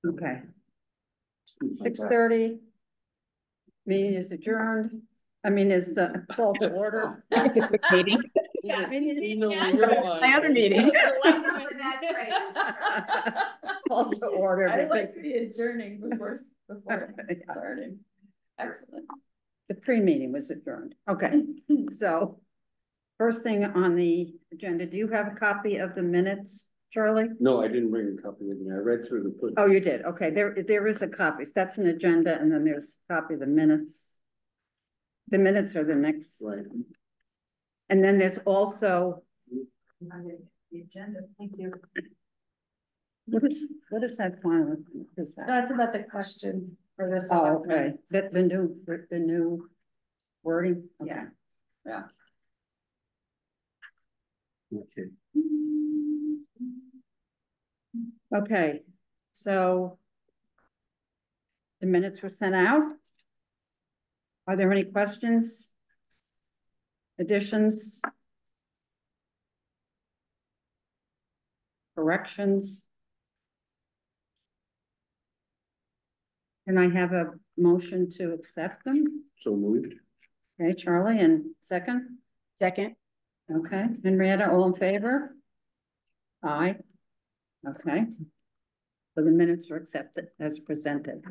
Okay. 6:30. Meeting is adjourned. I mean, is called to order. It's a quick meeting. Yeah, meeting My other meeting. Call to order. I like to be adjourning before starting. Excellent. The pre-meeting was adjourned. Okay, so first thing on the agenda, do you have a copy of the minutes, Charlie? No, I didn't bring a copy with me. I read through the. Oh, you did. Okay, there is a copy. That's an agenda, and then there's a copy of the minutes. The minutes are the next. Right. And then there's also. The agenda. Thank you. What is that final? What is that? That's about the question for this. Oh, okay. The new wording. Okay. Yeah. Yeah. Okay. Okay, so the minutes were sent out. Are there any questions? Additions? Corrections? Can I have a motion to accept them? So moved. Okay, Charlie, and second? Second. Okay, Henrietta, all in favor? Aye. Okay. So the minutes are accepted as presented.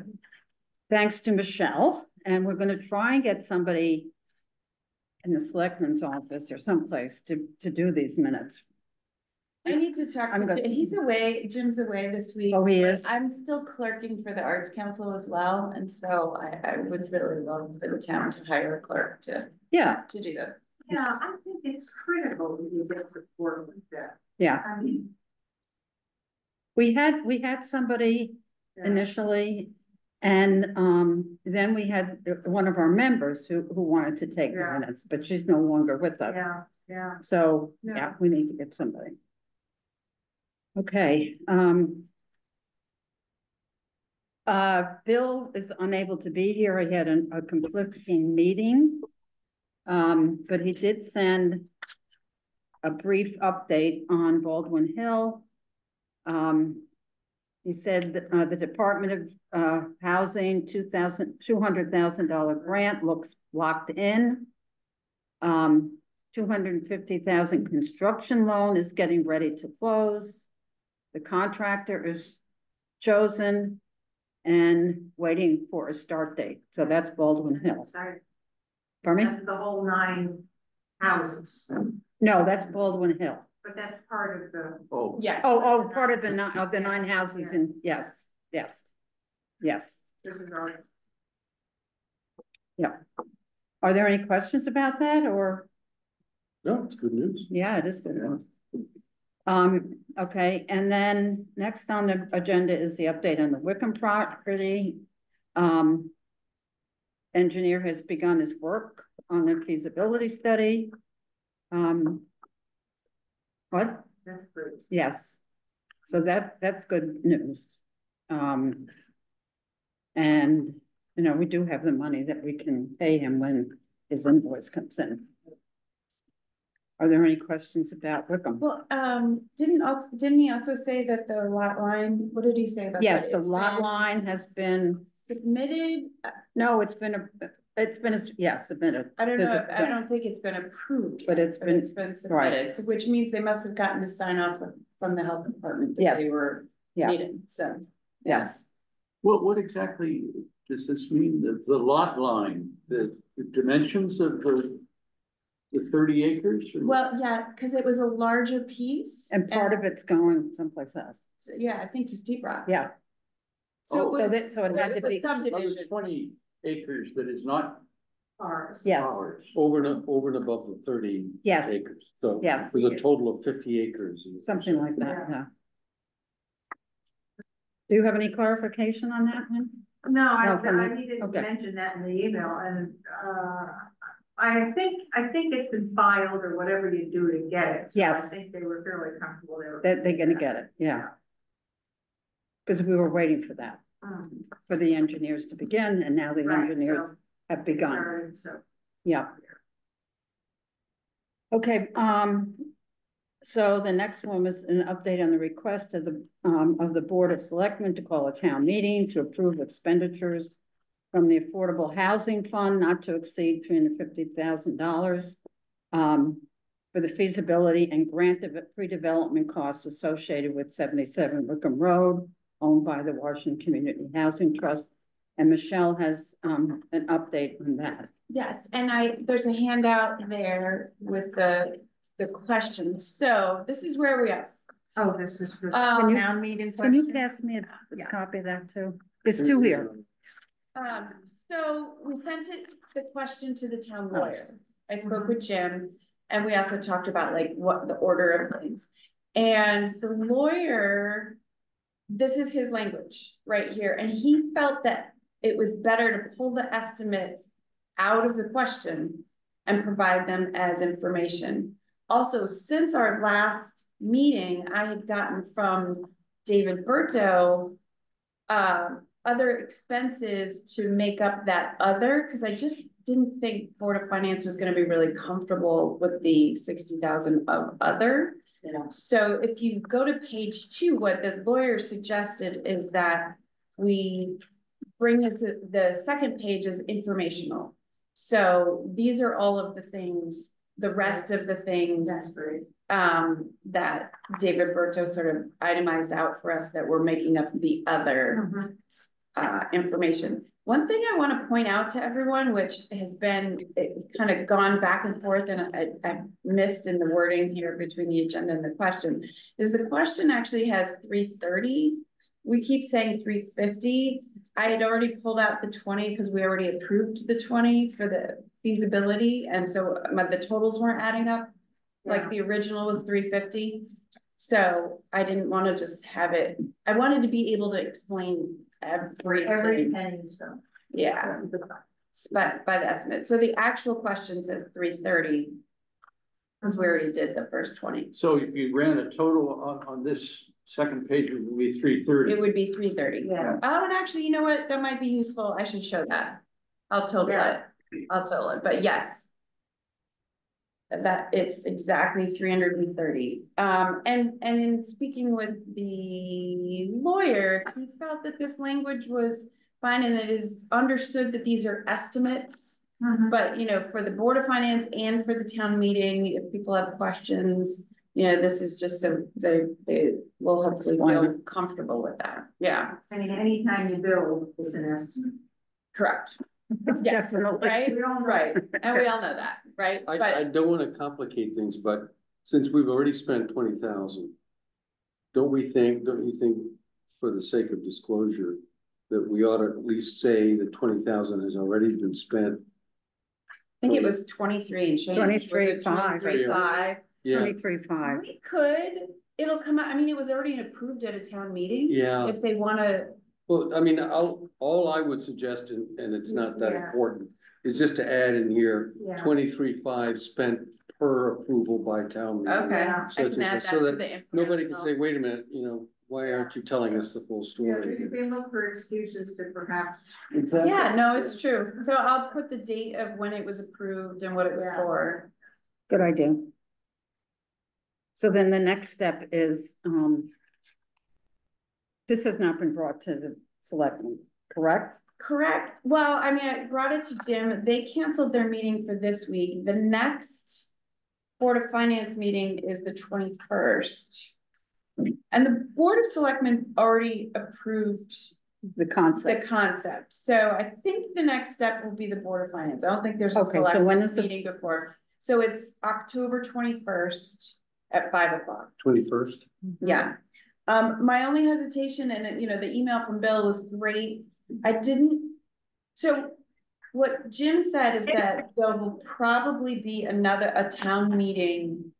Thanks to Michelle, and we're going to try and get somebody in the selectman's office or someplace to do these minutes. I need to talk to Jim. He's away. Jim's away this week. Oh, he is? I'm still clerking for the Arts Council as well. And so I would really love for the town to hire a clerk to do this. Yeah, I think it's critical that you get support with that. Yeah. I mean, we had somebody initially, and then we had one of our members who wanted to take the minutes, but she's no longer with us. Yeah. So we need to get somebody. Okay. Bill is unable to be here. He had a conflicting meeting. But he did send a brief update on Baldwin Hill. He said that the Department of Housing $200,000 grant looks locked in. 250,000 construction loan is getting ready to close. The contractor is chosen and waiting for a start date. So that's Baldwin Hill. Sorry. Pardon me? That's the whole 9 houses. No, that's Baldwin Hill. But that's part of the. Oh. Yes. Oh, part of the 9 houses in, yes. This is our. Yeah. Are there any questions about that or? No, it's good news. Yeah, it is good news. Okay, and then next on the agenda is the update on the Wickham property. Engineer has begun his work on the feasibility study. What? That's great. Yes. So that's good news. And you know, we do have the money that we can pay him when his invoice comes in. Are there any questions about Wickham? Well, didn't he also say that the lot line, what did he say about that? Yes, the lot line has been submitted. No, submitted. I don't know. I don't think it's been approved yet, but it's been submitted. Right. So which means they must have gotten the sign off from the health department that Yes. they were needing. So yes. What exactly does this mean? The lot line, the dimensions of the 30 acres? Or? Well, yeah, because it was a larger piece. And part of it's going someplace else. So, yeah, I think to Steep Rock. Yeah. So it had to be 20 acres that is not Ours. yes. ours, over and above the 30 Yes. acres. So Yes. with a total of 50 acres. Something like that, yeah. Do you have any clarification on that one? No, I from needed to okay. mention that in the email, and I think it's been filed or whatever you do to get it. So Yes. I think they were fairly comfortable. They're going to get it, yeah. Because we were waiting for that, for the engineers to begin, and now the engineers have begun. Started, so. Yeah. Okay, so the next one was an update on the request of the Board of Selectmen to call a town meeting to approve expenditures from the Affordable Housing Fund not to exceed $350,000 for the feasibility and grant of pre-development costs associated with 77 Wickham Road, owned by the Washington Community Housing Trust. And Michelle has an update on that. Yes, and there's a handout there with the questions. So this is where we are. Oh, this is for Um, the town meeting Can you question? pass me a Yeah. copy of that too? There's two here. So we sent the question to the town lawyer. I spoke with Jim, and we also talked about like what the order of things. And the lawyer, this is his language right here, and he felt that it was better to pull the estimates out of the question and provide them as information. Also, since our last meeting, I had gotten from David Berto other expenses to make up that other, because I just didn't think Board of Finance was going to be really comfortable with the 60,000 of other. Yeah. So if you go to page 2, what the lawyer suggested is that we bring this, the second page is informational. So these are all of the things, the rest of the things that David Berto sort of itemized out for us that we're making up the other information. One thing I want to point out to everyone, which has been, it's kind of gone back and forth, and I missed in the wording here between the agenda and the question, is the question actually has 330. We keep saying 350. I had already pulled out the 20 because we already approved the 20 for the feasibility, and so the totals weren't adding up. Like the original was 350. So I didn't want to just have it. I wanted to be able to explain every penny, so. Yeah, but by the estimate. So the actual question says 330 because we already did the first 20. So if you ran a total on this second page, it would be 330. It would be 330. Yeah. Oh, and actually, you know what? That might be useful. I should show that. I'll total it. I'll total it. But yes, that it's exactly 330. And in speaking with the lawyer, he felt that this language was fine and it is understood that these are estimates. But you know, for the Board of Finance and for the town meeting, if people have questions, you know, this is just so they will hopefully feel comfortable with that. Yeah. I mean, anytime you build, it's an estimate. Correct. Yeah, definitely. Right, We all know. right, and we all know that, right? I don't want to complicate things, but since we've already spent 20,000, don't you think, for the sake of disclosure, that we ought to at least say that 20,000 has already been spent? I think it was 23 and change. 23.5. 23.5. Yeah, 23.5. We could, it'll come out, I mean, it was already approved at a town meeting. yeah. If they want to, Well, I mean, all I would suggest, and it's not that Yeah. important, is just to add in here, Yeah. 23.5 spent per approval by town meeting. okay, Yeah. I Such can as add this, that so to that the nobody can informational. say, wait a minute, you know, why aren't you telling us the full Yeah, story? you can look for excuses to perhaps. Exactly. Yeah, no, it's true. So I'll put the date of when it was approved and what it was Yeah. for. Good idea. So then the next step is, this has not been brought to the selectmen, correct? Correct. Well, I mean, I brought it to Jim. They canceled their meeting for this week. The next Board of Finance meeting is the 21st. And the Board of Selectmen already approved The concept. the concept. So I think the next step will be the Board of Finance. I don't think there's a Okay, so when select is the- meeting before. So it's October 21st at 5 o'clock. 21st? Yeah. My only hesitation, and you know, the email from Bill was great. I didn't, so what Jim said is that there will probably be a town meeting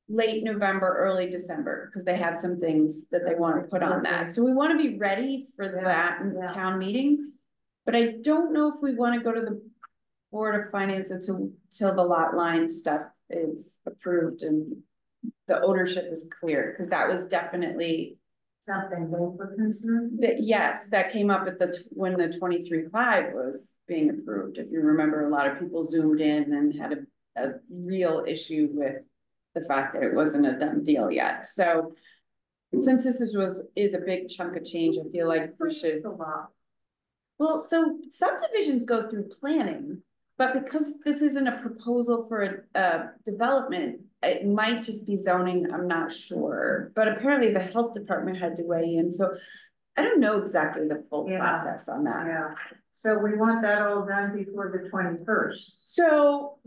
late November, early December, because they have some things that they want to put on that. So we want to be ready for that Yeah. town meeting. But I don't know if we want to go to the Board of Finance until the lot line stuff is approved and the ownership is clear, because that was definitely Something they were concerned. that, yes, that came up at when the 23.5 was being approved. If you remember, a lot of people zoomed in and had a real issue with the fact that it wasn't a done deal yet, so. Since this is a big chunk of change, I feel like we should. It's a lot. Well, so subdivisions go through planning, but because this isn't a proposal for a development, it might just be zoning, I'm not sure. But apparently the health department had to weigh in, so I don't know exactly the full Yeah. process on that. Yeah, so we want that all done before the 21st. So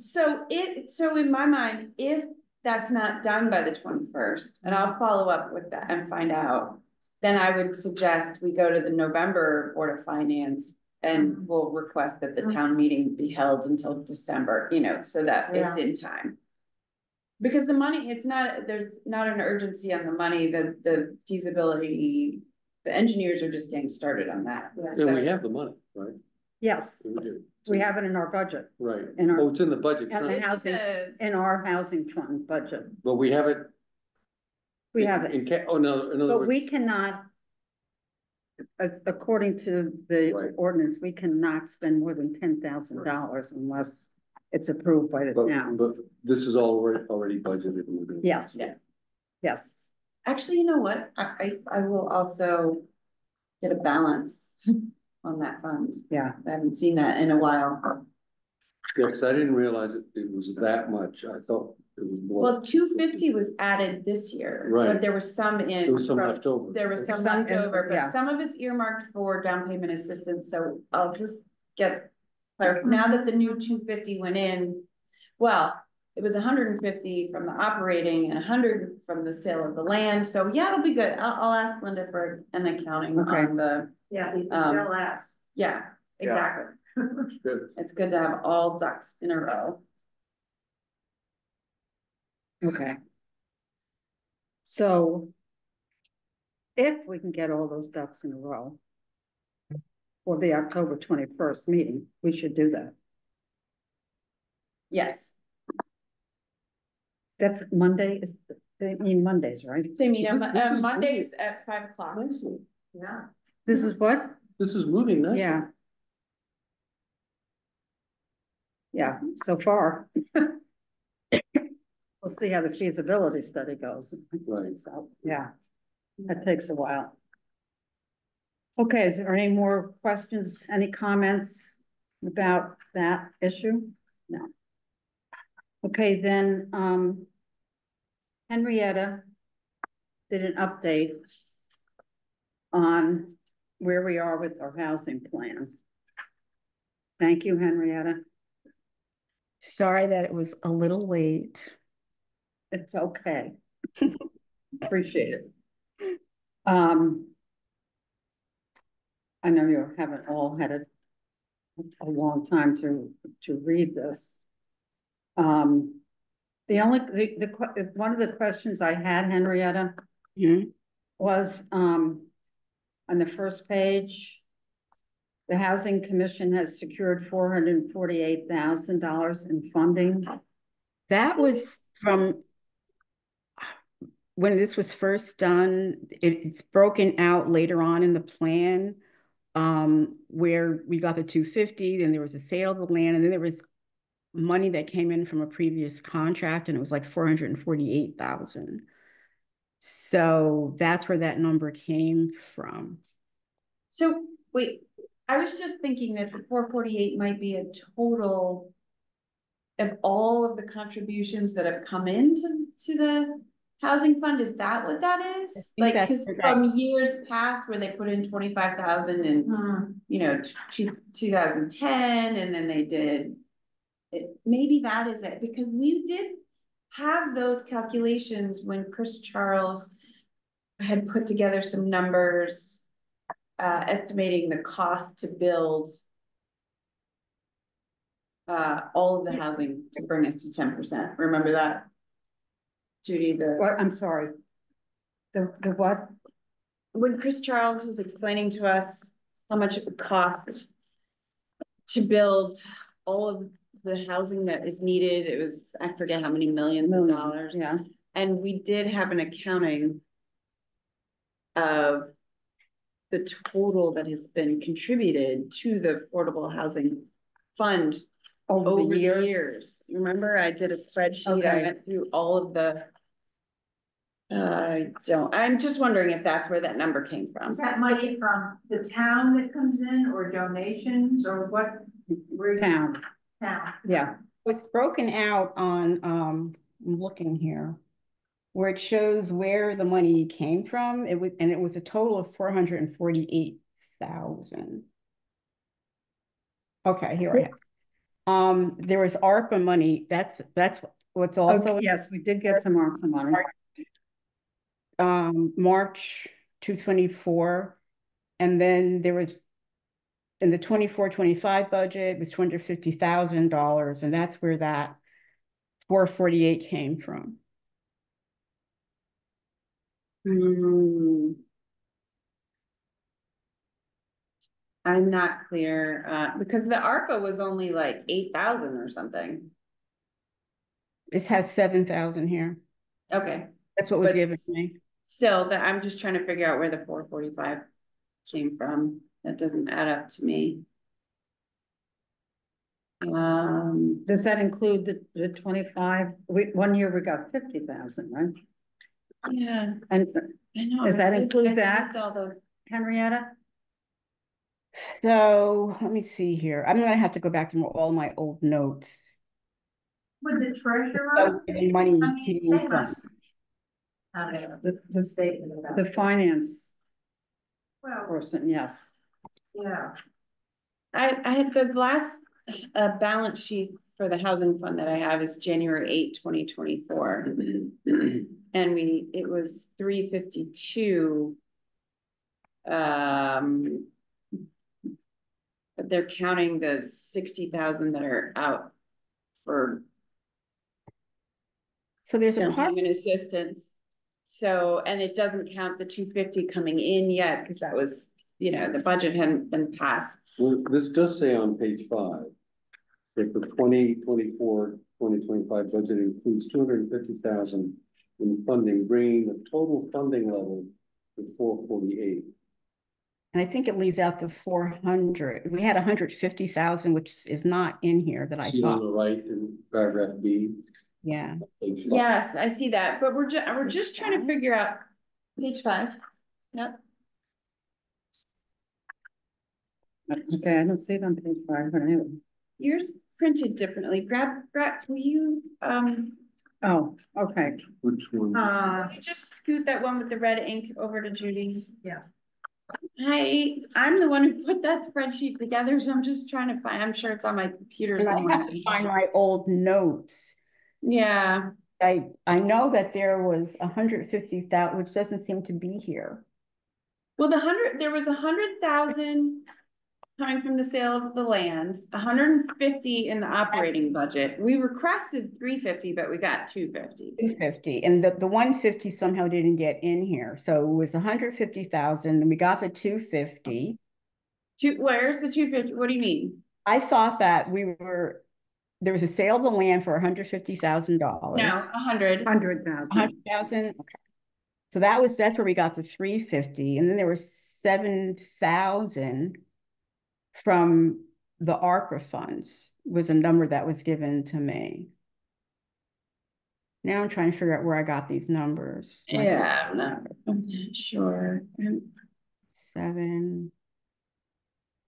in my mind, if that's not done by the 21st, and I'll follow up with that and find out, then I would suggest we go to the November Board of Finance and we'll request that the town meeting be held until December, you know, so that it's in time. Because the money, there's not an urgency on the money, the feasibility, the engineers are just getting started on that. Yeah. So- And we have the money, right? Yes, We do. we have it in our budget, Right. in our- Oh, it's in the budget, And right? housing, in our housing fund budget. But we have it. We have it, No, in other but words, we cannot, according to the Right. ordinance, we cannot spend more than $10,000 unless it's approved by the town. but this is already budgeted. and we're doing- Yes. Yes. Yes, Actually, you know what? I will also get a balance on that fund. yeah. I haven't seen that in a while. Yeah, because I didn't realize it was that much. I thought it was more. Well, 250 was added this year. Right. But there was some in. There was some from- left over. There was some Some left in- over, yeah. but some of it's earmarked for down payment assistance, so I'll just get now that the new 250 went in, well, it was 150 from the operating and 100 from the sale of the land, so yeah, it'll be good. I'll ask Linda for an accounting Okay. on the, Yeah, Um, they'll ask. yeah, exactly. Good. It's good to have all ducks in a row. Okay. So if we can get all those ducks in a row for the October 21st meeting, we should do that. Yes, That's Monday, they mean Mondays, right? they meet on This is Mondays at 5 o'clock. Nicely. Yeah. This is what? This is moving nicely. Yeah. Yeah, so far. We'll see how the feasibility study goes. Right. So, yeah, that takes a while. Okay, is there any more questions, any comments about that issue? No. Okay, then, Henrietta did an update on where we are with our housing plan. Thank you, Henrietta. Sorry that it was a little late. It's okay. Appreciate it. I know you haven't all had a long time to read this. The one of the questions I had, Henrietta, Mhm. was, on the first page, the Housing Commission has secured $448,000 in funding. That was from when this was first done. It's broken out later on in the plan, where we got the 250, then there was a sale of the land, and then there was money that came in from a previous contract, and it was like 448,000. So that's where that number came from. So, wait, I was just thinking that the 448 might be a total of all of the contributions that have come into the housing fund. Is that what that is? I think Like, that's because correct. from years past where they put in 25,000 and, you know, 2010, and then they did it, maybe that is it, because we did have those calculations when Chris Charles had put together some numbers, estimating the cost to build all of the housing to bring us to 10%. Remember that, Judy? What, I'm sorry. The what? When Chris Charles was explaining to us how much it would cost to build all of the housing that is needed, it was, I forget how many millions of dollars. Yeah, And we did have an accounting of the total that has been contributed to the Affordable Housing Fund over over the the years. years. Remember, I did a spreadsheet, I Okay. went through all of the. I'm just wondering if that's where that number came from. Is that money from the town that comes in or donations or what? Where Town, town? yeah, It's broken out on, I'm looking here, where it shows where the money came from. It was a total of 448,000. Okay, here I have. There was ARPA money. That's what's also okay, yes, we did get some ARPA money. March 224. And then there was in the 24-25 budget, it was $250,000, and that's where that 448 came from. I'm not clear, because the ARPA was only like 8,000 or something. This has 7,000 here. Okay, That's what was But given to me. still, that I'm just trying to figure out where the 445 came from. That doesn't add up to me. Does that include the 25? One year we got 50,000, right? Yeah, And I know. Does that I include looked that? All those. Henrietta? So let me see here. I'm gonna have to go back to all my old notes. With the treasurer? So, any money I mean, came they from. must have a statement about The it. finance Well, person, yes. yeah. I had the last balance sheet for the housing fund that I have is January 8, 2024. And it was 352. But they're counting the 60,000 that are out for So there's a down part, payment assistance. So, and it doesn't count the 250 coming in yet, because that was, the budget hadn't been passed. Well, this does say on page 5, that the 2024-2025 budget includes 250,000 in funding, bringing the total funding level to 448. and I think it leaves out the 400. We had 150,000, which is not in here that I See on thought. the right in paragraph B. Yeah. Page 5. Yes, I see that, but we're just trying to figure out page 5. Yep. Okay, I don't see it on page 5, but anyway. Yours printed differently. Grab, will you, Oh, okay. Which one? will you just scoot that one with the red ink over to Judy? Yeah. I'm the one who put that spreadsheet together, so I'm just trying to find, I'm sure it's on my computer And I somewhere. have to find my old notes. Yeah, I know that there was 150,000, which doesn't seem to be here. well, there was 100,000 coming from the sale of the land, 150 in the operating budget. We requested 350, but we got 250. 250, and the 150 somehow didn't get in here. So it was 150,000, and we got the 250. Where's the 250? What do you mean? I thought that there was a sale of the land for $150,000. No, 100. 100,000. 100,000. Okay. So that's where we got the 350, and then there was 7,000 from the ARPA funds was a number that was given to me. Now I'm trying to figure out where I got these numbers. Yeah, I'm not sure. 7.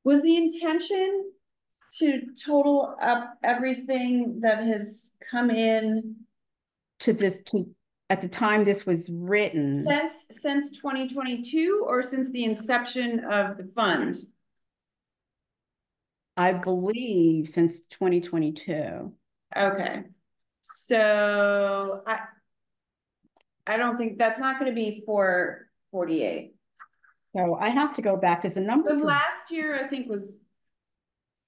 Was the intention to total up everything that has come in At the time this was written, since 2022 or since the inception of the fund? I believe since 2022. Okay, so I don't think that's not going to be 448. So I have to go back because the numbers Because were, last year I think was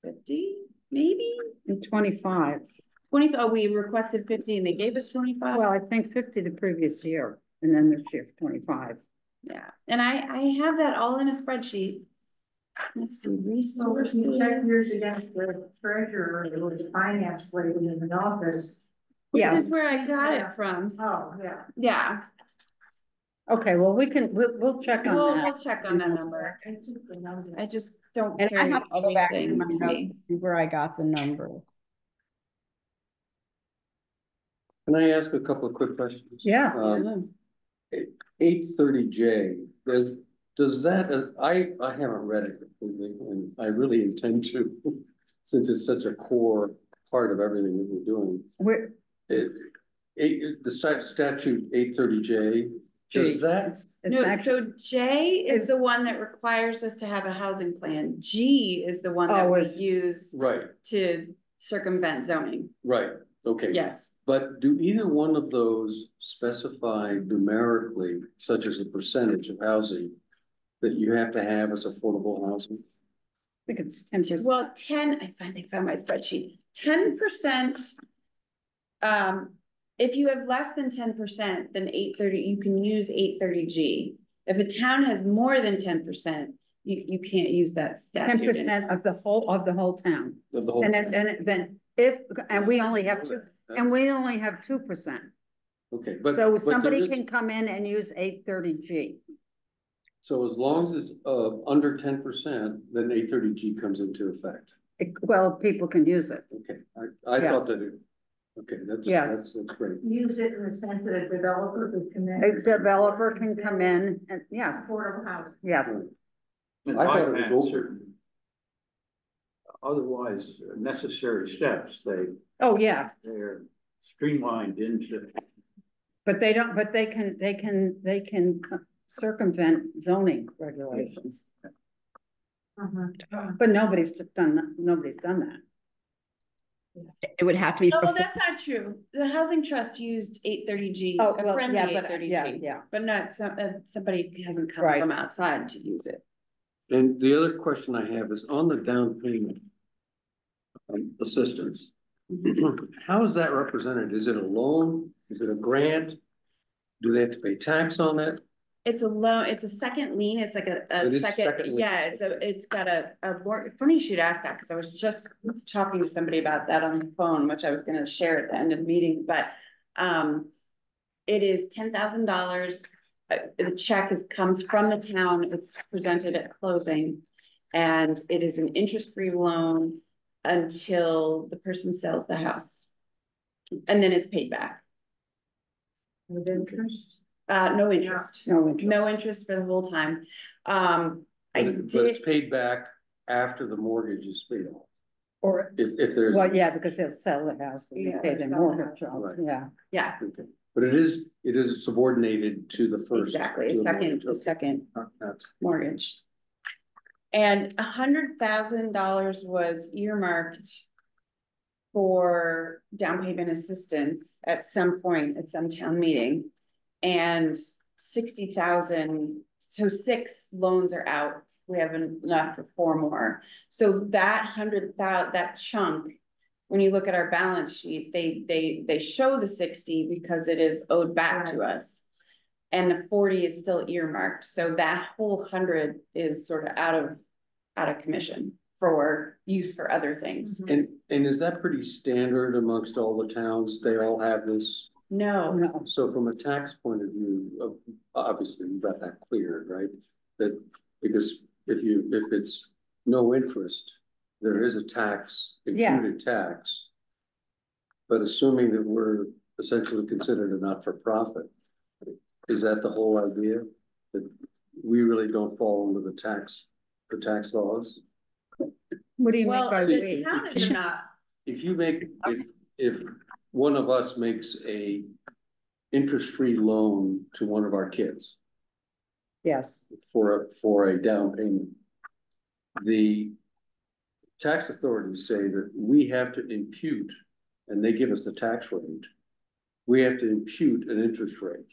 50, maybe And 25. 20. Oh, we requested 50 and they gave us 25. Well, I think 50 the previous year, and then this year 25. Yeah, and I have that all in a spreadsheet. Let's see, So if resources. you check yours against the treasurer or the finance lady in the office. Which Yeah. is where I got it from. Oh, yeah. Yeah, Okay, well, we'll check on we'll that. check on that number. I took the number. I just don't and I carry have to go back to everything my with notes me. to see where I got the number. Can I ask a couple of quick questions? Yeah. Um, 830J, does that, I haven't read it completely, and I really intend to, since it's such a core part of everything that we're doing. We're, The statute 830J, does that, it's No, actually, so J is is- the one that requires us to have a housing plan. G is the one that Oh, we it's- use right, to circumvent zoning. right, okay. Yes. But do either one of those specify numerically, such as a percentage of housing, that you have to have as affordable housing? I think it's 10%. Well, I finally found my spreadsheet, 10%. If you have less than 10%, then 830, you can use 830G. If a town has more than 10%, you can't use that statute. 10% of the whole town. Of the whole. And then if, and we only have 2%. Okay, but. So but there somebody is- can come in and use 830G. So as long as it's under 10%, then 830G comes into effect. Well, people can use it. Okay, I Yes. thought that it, okay, Yeah. that's great. Use it in the sense that a developer could come in. A developer can come in and, yes, Affordable housing. yes. And I thought it was bypass over. certain otherwise necessary steps, Oh, yeah, they're streamlined into. but they don't, but they can circumvent zoning regulations. But nobody's done that. It would have to be. Oh, before- that's not true. The Housing Trust used 830G, Oh, a well, friendly yeah, but, 830G. yeah. But not, somebody hasn't come Right. from outside to use it. And the other question I have is on the down payment assistance. How is that represented? Is it a loan? Is it a grant? Do they have to pay tax on it? It's a loan, it's a second lien, it's like a It is second, second lien. yeah, it's got a more, funny you should ask that, because I was just talking to somebody about that on the phone, which I was gonna share at the end of the meeting, but it is $10,000. The check comes from the town, it's presented at closing, and it is an interest-free loan until the person sells the house. And then it's paid back. With interest. No interest. No interest. No interest for the whole time. I But it's did, paid back after the mortgage is paid off. Or, If there's. well, yeah, because they'll sell the house and Yeah, pay their they'll sell the mortgage house. off, Right. yeah. yeah, Okay. But it is subordinated to the first. exactly, to a the second, mortgage. a Okay. second That's- mortgage. And $100,000 was earmarked for down payment assistance at some point, at some town meeting. And 60,000, so 6 loans are out. We have enough for 4 more. So that 100,000, that chunk, when you look at our balance sheet, they show the 60 because it is owed back to us. And the 40 is still earmarked, so that whole 100 is sort of out of commission for use for other things. And is that pretty standard amongst all the towns? They all have this? No, No, So from a tax point of view, obviously you got that cleared, right? That, because if it's no interest, there is a tax, Yeah. included tax. But assuming that we're essentially considered a not-for-profit, is that the whole idea? That we really don't fall under the tax laws? what do you mean well, by the we? town is not, If you make, if one of us makes a interest-free loan to one of our kids Yes, for a down payment, the tax authorities say that we have to impute, and they give us the tax rate. We have to impute an interest rate,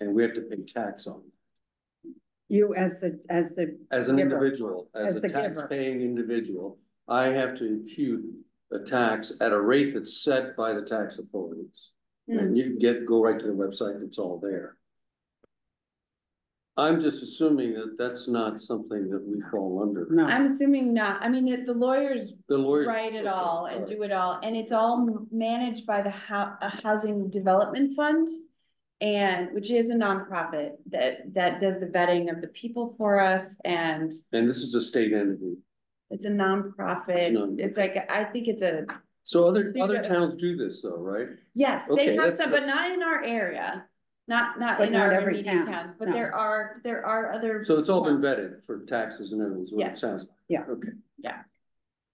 and we have to pay tax on it. you as an As an giver. individual, As as a the giver. tax-paying individual, I have to impute a tax at a rate that's set by the tax authorities. And you can go right to the website, it's all there. I'm just assuming that that's not something that we fall under. No, I'm assuming not, I mean, the lawyers The lawyers. write it all and Okay, do it all, and it's all managed by the a housing development fund. And which is a nonprofit that does the vetting of the people for us, and and this is a state entity. it's a nonprofit. It's a nonprofit. It's like, I think it's a So other towns do this though, right? Yes, Okay, they have that's- some, but not in our area, not But in not our every immediate town, towns, but no. there are other. So it's all been ones. vetted for taxes and everything, is what it Yes. sounds like. Yeah. Okay.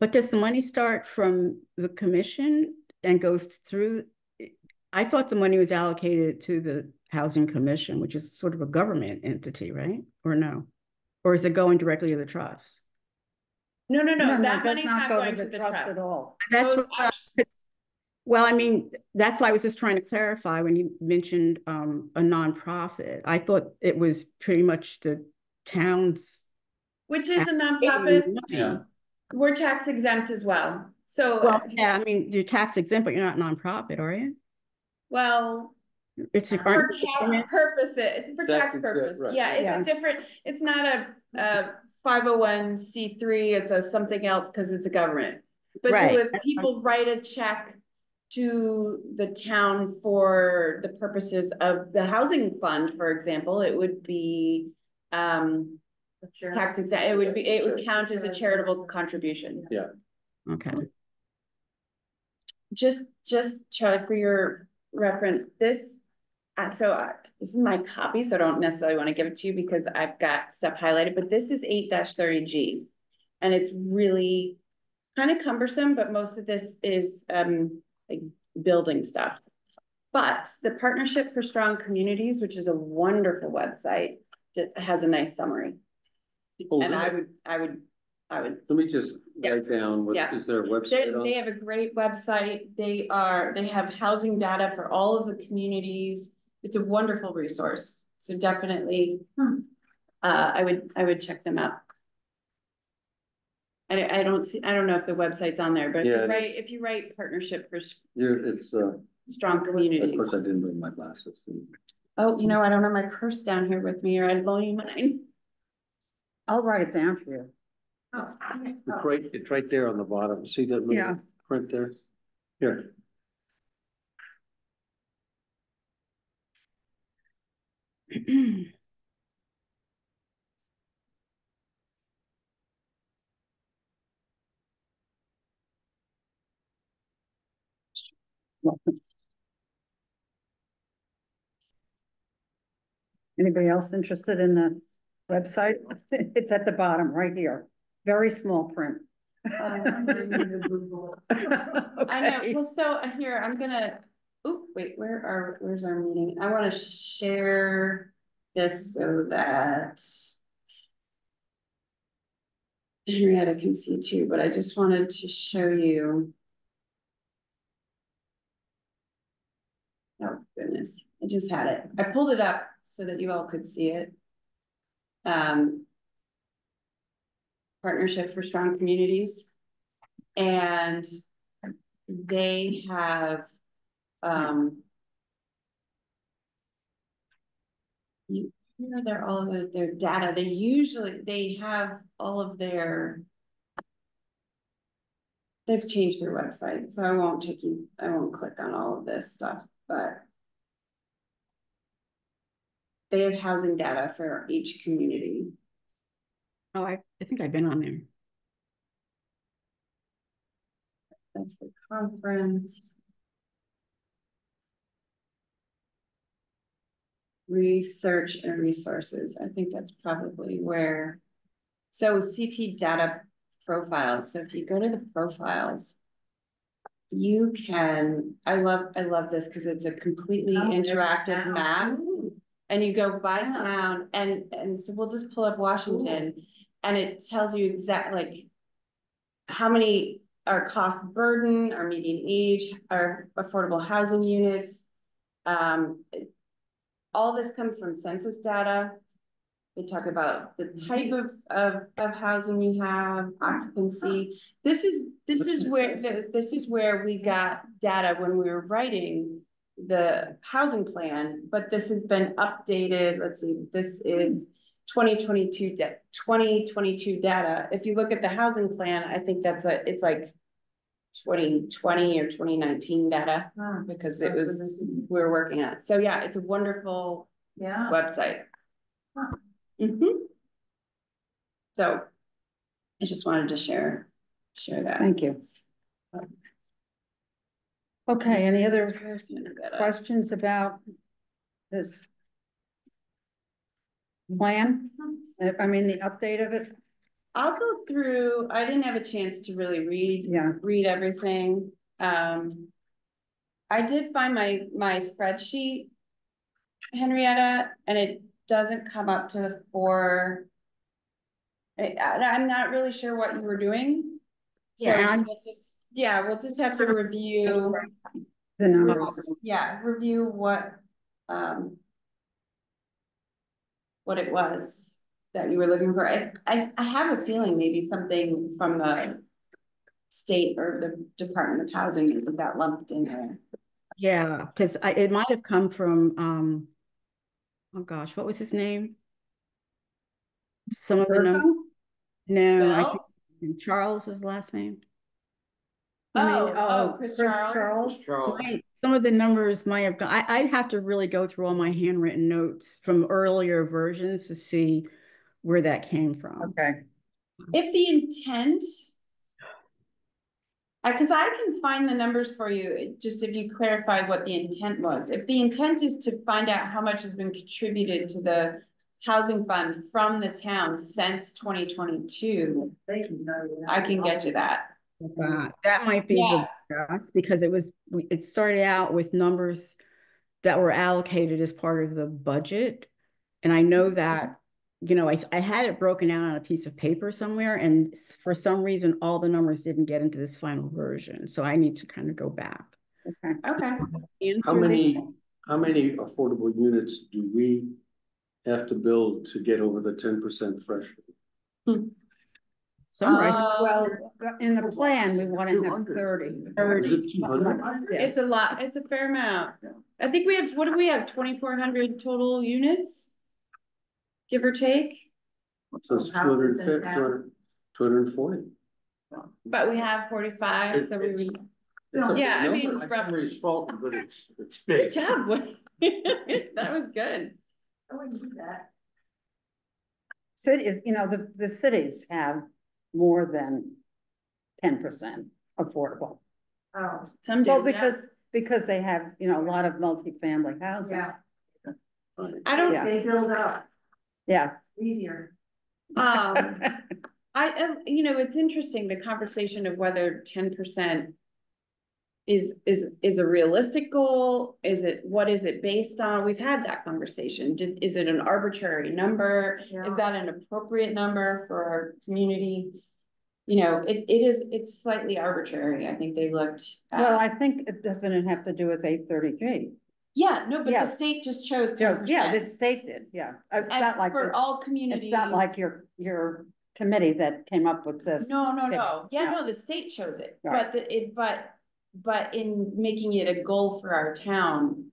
But does the money start from the commission and goes through? I thought the money was allocated to the housing commission, which is sort of a government entity, right? Or no? Or is it going directly to the trust? No, No, that it does money's not go going to the trust trust. at all. That's Goes what well, I mean, that's why I was just trying to clarify when you mentioned a nonprofit. I thought it was pretty much the town's. Which is a allocating nonprofit, the money. Yeah. we're tax exempt as well, so. Well, yeah, I mean, you're tax exempt, but you're not nonprofit, are you? Well, It's for aren't you tax government? purposes, for Tax tax exempt, purpose, right. yeah, Yeah. it's different, it's not a 501c3, it's a something else, cause it's a government. But so Right. if people write a check to the town for the purposes of the housing fund, for example, it would be, tax exempt, it would count as a charitable contribution. Okay. Just Charlie, for your reference, this, this is my copy, so I don't necessarily want to give it to you because I've got stuff highlighted, but this is 8-30G. And it's really kind of cumbersome, but most of this is like building stuff. But the Partnership for Strong Communities, which is a wonderful website, has a nice summary. Oh, And really? I would. Let me just write down, what, Yeah. is there a website on? They have a great website. They have housing data for all of the communities. It's a wonderful resource. So definitely, I would check them out. I don't know if the website's on there, but Yeah, if you write Partnership for It's, Strong of Communities. course, I didn't bring my glasses. Oh, I don't have my purse down here with me, or I'd loan you mine. I'll write it down for you. It's right there on the bottom. See that little Yeah. print there? Here. Anybody else interested in the website? It's at the bottom, right here. Very small print. I know, Okay. well, so here, I'm gonna, oh, wait, where's our meeting? I wanna share this so that Henrietta can see too, but I just wanted to show you. Oh, goodness, I just had it. I pulled it up so that you all could see it. Partnership for Strong Communities. And they have, here are their all of their data. They have all of their. They've changed their website, so I won't click on all of this stuff, but they have housing data for each community. Oh, I think I've been on there. That's the conference. Research and resources. I think that's probably where. So CT data profiles. So if you go to the profiles, you can, I love this because it's a completely interactive map. And you go by town and so we'll just pull up Washington and it tells you exactly like how many are cost burden, our median age, our affordable housing units. All this comes from census data. They talk about the type of housing you have, occupancy. This is where we got data when we were writing the housing plan, but this has been updated. Let's see, this is 2022 data. If you look at the housing plan, I think it's like 2020 or 2019 data because we're working on it. So yeah, it's a wonderful website. So I just wanted to share that. Thank you. Okay, any other Henrietta. questions about this plan? I mean, the update of it? I'll go through, I didn't have a chance to really Yeah. read everything. I did find my spreadsheet, Henrietta, and it doesn't come up to the four. I'm not really sure what you were doing. So Yeah, and we'll just have to review, The numbers. review what it was that you were looking for. I have a feeling maybe something from the state or the Department of Housing that got lumped in there. yeah, because it might have come from, oh gosh, what was his name? Some of the numbers, Virgo? no, I Bill? think Charles's last name. You mean, Chris Chris Charles? Charles? Some of the numbers might have gone, I'd have to really go through all my handwritten notes from earlier versions to see where that came from. Okay, If the intent, because I can find the numbers for you, just if you clarify what the intent was. If the intent is to find out how much has been contributed to the housing fund from the town since 2022, They can know that. I can get you that. That might be the best, because it started out with numbers that were allocated as part of the budget. And I know that, you know, I had it broken out on a piece of paper somewhere, and for some reason, all the numbers didn't get into this final version. So I need to kind of go back. okay. Okay. How many affordable units do we have to build to get over the 10% threshold? Summarize. Well, in the plan, we want to have 30. 30. Is it 200? Yeah. It's a lot, it's a fair amount. I think we have, what do we have, 2,400 total units? Give or take, So it's 250, 240. but we have 45, so we would. It's a big Yeah, I mean, number. rough- Memory's faulty, but it's Good big. job, that was good. I wouldn't do that. Cities, you know, the cities have more than 10% affordable. Oh, Some do, Well, yeah. because they have, you know, a lot of multifamily housing. yeah, I don't, Yeah. they build up Yeah. easier. I am, you know, it's interesting, the conversation of whether 10% is a realistic goal. What is it based on? We've had that conversation. Is it an arbitrary number? Yeah. Is that an appropriate number for our community? You know, it's slightly arbitrary. I think they looked at. Well, I think it doesn't have to do with 830G. Yeah, no, but Yeah. the state just chose 10%. Just, yeah, the state did, yeah. It's And not like, for all communities. it's not like your committee that came up with this. No. Yeah, No. no, the state chose it, Right. but in making it a goal for our town,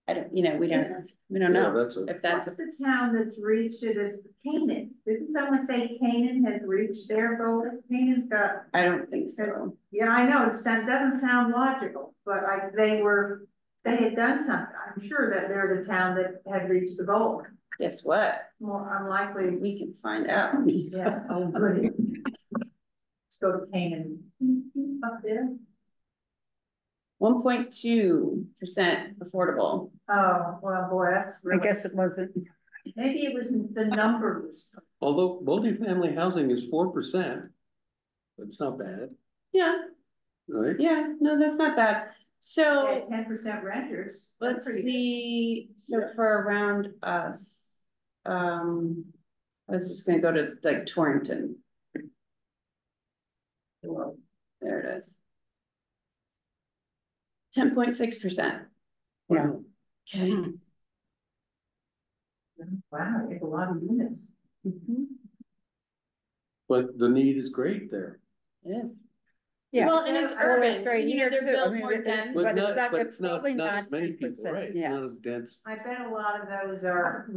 I don't, you know, we don't know Yeah, that's a, if that's. What's the town that's reached it as Canaan? Didn't someone say Canaan has reached their goal? Canaan's got, I don't think so. yeah, I know, doesn't sound logical, but they had done something. I'm sure that they're the town that had reached the goal. Guess what? More unlikely, We can find out. yeah, oh, good. Let's go to Canaan. Up there. 1.2% affordable. Oh, well, boy, that's I really, guess it wasn't, maybe it was the numbers. although multifamily housing is 4%. That's not bad, Yeah, right? yeah, no, that's not bad. So. They had 10% renters. That's Let's pretty good. see, so Yeah. for around us, I was just gonna go to like Torrington. Well, there it is. 10.6%. yeah. Okay. Wow, you have a lot of units. Mhm. But the need is great there. It is. Yeah. Well, and it's Well, urban, it's great you know, here they're too. I built mean, more it- dense. But But it's not probably as many 10%, people, right? yeah. Not as dense. I bet a lot of those are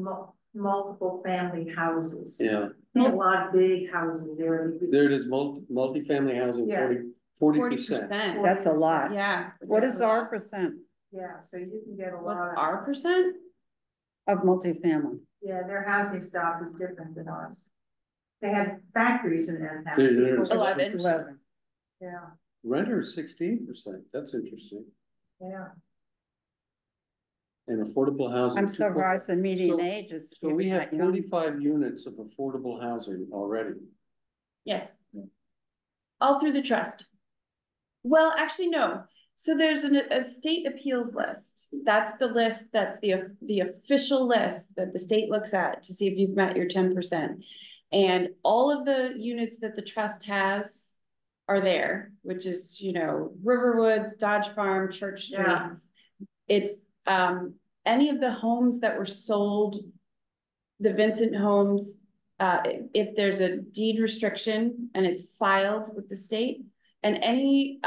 multiple family houses. Yeah, A lot of big houses there. there it is, multifamily housing, Yeah. 40%. That's a lot. Yeah. What is our percent Yeah, so you can get a What's lot of, our percent? of multifamily? yeah, their housing stock is different than ours. They had factories in their town. There- People- 11. 11. Yeah, Renter is 16%, that's interesting. Yeah. And affordable housing. I'm surprised the median So- age is. So we have that young. 45 units of affordable housing already. Yes. All through the trust. Well, actually, no. So there's a state appeals list. That's the list, that's the official list that the state looks at to see if you've met your 10%. And all of the units that the trust has are there, which is, you know, Riverwoods, Dodge Farm, Church Street. Yeah. It's, any of the homes that were sold, the Vincent homes, if there's a deed restriction and it's filed with the state, and any,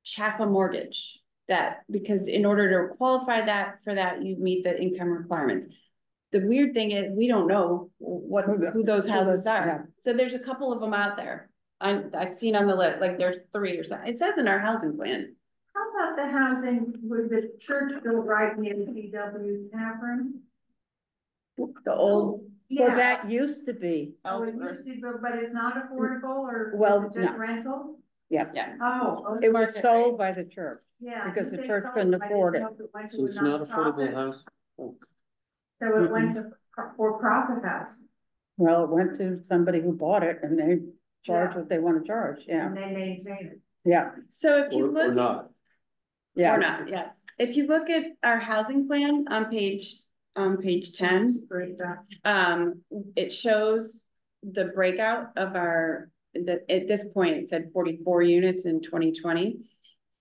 Chaffa mortgage that, because in order to qualify that, for that, you meet the income requirements. The weird thing is, we don't know who those houses yeah. are. So there's a couple of them out there. I've seen on the list, like there's 3 or something. It says in our housing plan. How about the housing with the church built right near the PW Tavern? The old, Well, Yeah. that used to be, Oh, it used to be, but it's not affordable or Well, is it just no. rental? yes. Yeah. Oh, okay. It was Market sold rate. by the church. Yeah. I because think the they church sold couldn't it. I didn't afford it. know if went to So a it's not affordable nonprofit. house? Oh, So it went to for-profit house, Well, it went to somebody who bought it and they charge Yeah. what they want to charge. Yeah, and they maintain it. yeah, so if you or look. not. yeah. Or not, yes. If you look at our housing plan on page 10, Great job. it shows the breakout of our, at this point, it said 44 units in 2020.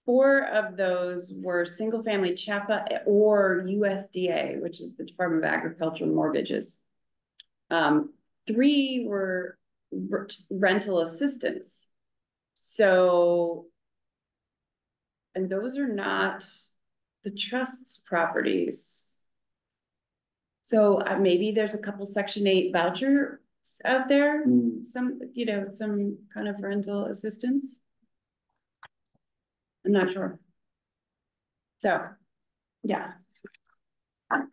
4 of those were single family Chaffa or USDA, which is the Department of Agriculture mortgages. 3 were rental assistance. So, and those are not the trust's properties. So maybe there's a couple Section 8 vouchers out there, some, you know, some kind of rental assistance. I'm not sure. So, yeah. Okay,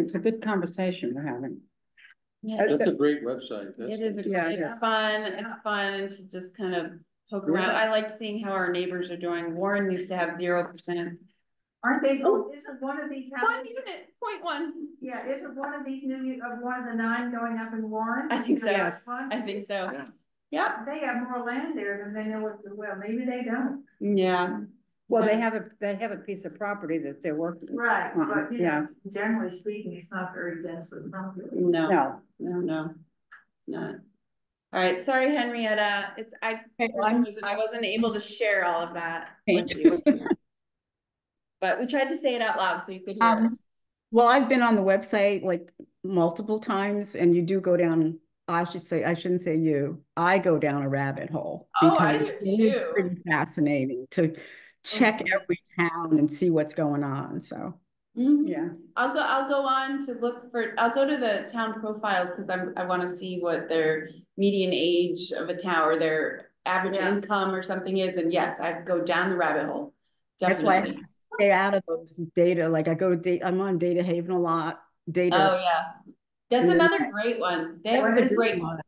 it's a good conversation we're having. Yeah, That's a great website. it is, Yeah, it it's is. fun, it's fun to just kind of poke around. I like seeing how our neighbors are doing. Warren used to have 0%. Aren't they, isn't one of these 1 houses, unit, 0.1. yeah, isn't one of these one of the 9 going up in Warren? I think so. Yes. I think so. Yeah. Yeah, They have more land there than they know what to, well, maybe they don't. yeah. Well, they Yeah. have a piece of property that they're working. Right, but you Yeah. know, generally speaking, it's not very densely populated. No, No, no, it's not. All right, sorry, Henrietta. It's, Okay, for some reason, I wasn't able to share all of that with Thank you. But we tried to say it out loud so you could hear us. Well, I've been on the website like multiple times and you do go down, I shouldn't say you, I go down a rabbit hole. Oh, I because do it is too. pretty fascinating to check Mhm. every town and see what's going on, so. Mhm. yeah, I'll go on to look for, I'll go to the town profiles because I want to see what their median age of a town or their average Yeah. income or something is. And yes, I go down the rabbit hole. That's why I Definitely. stay out of those data, like I go to I'm on Data Haven a lot, Oh, data. yeah. That's And then- another great one. They have What a is it? great one.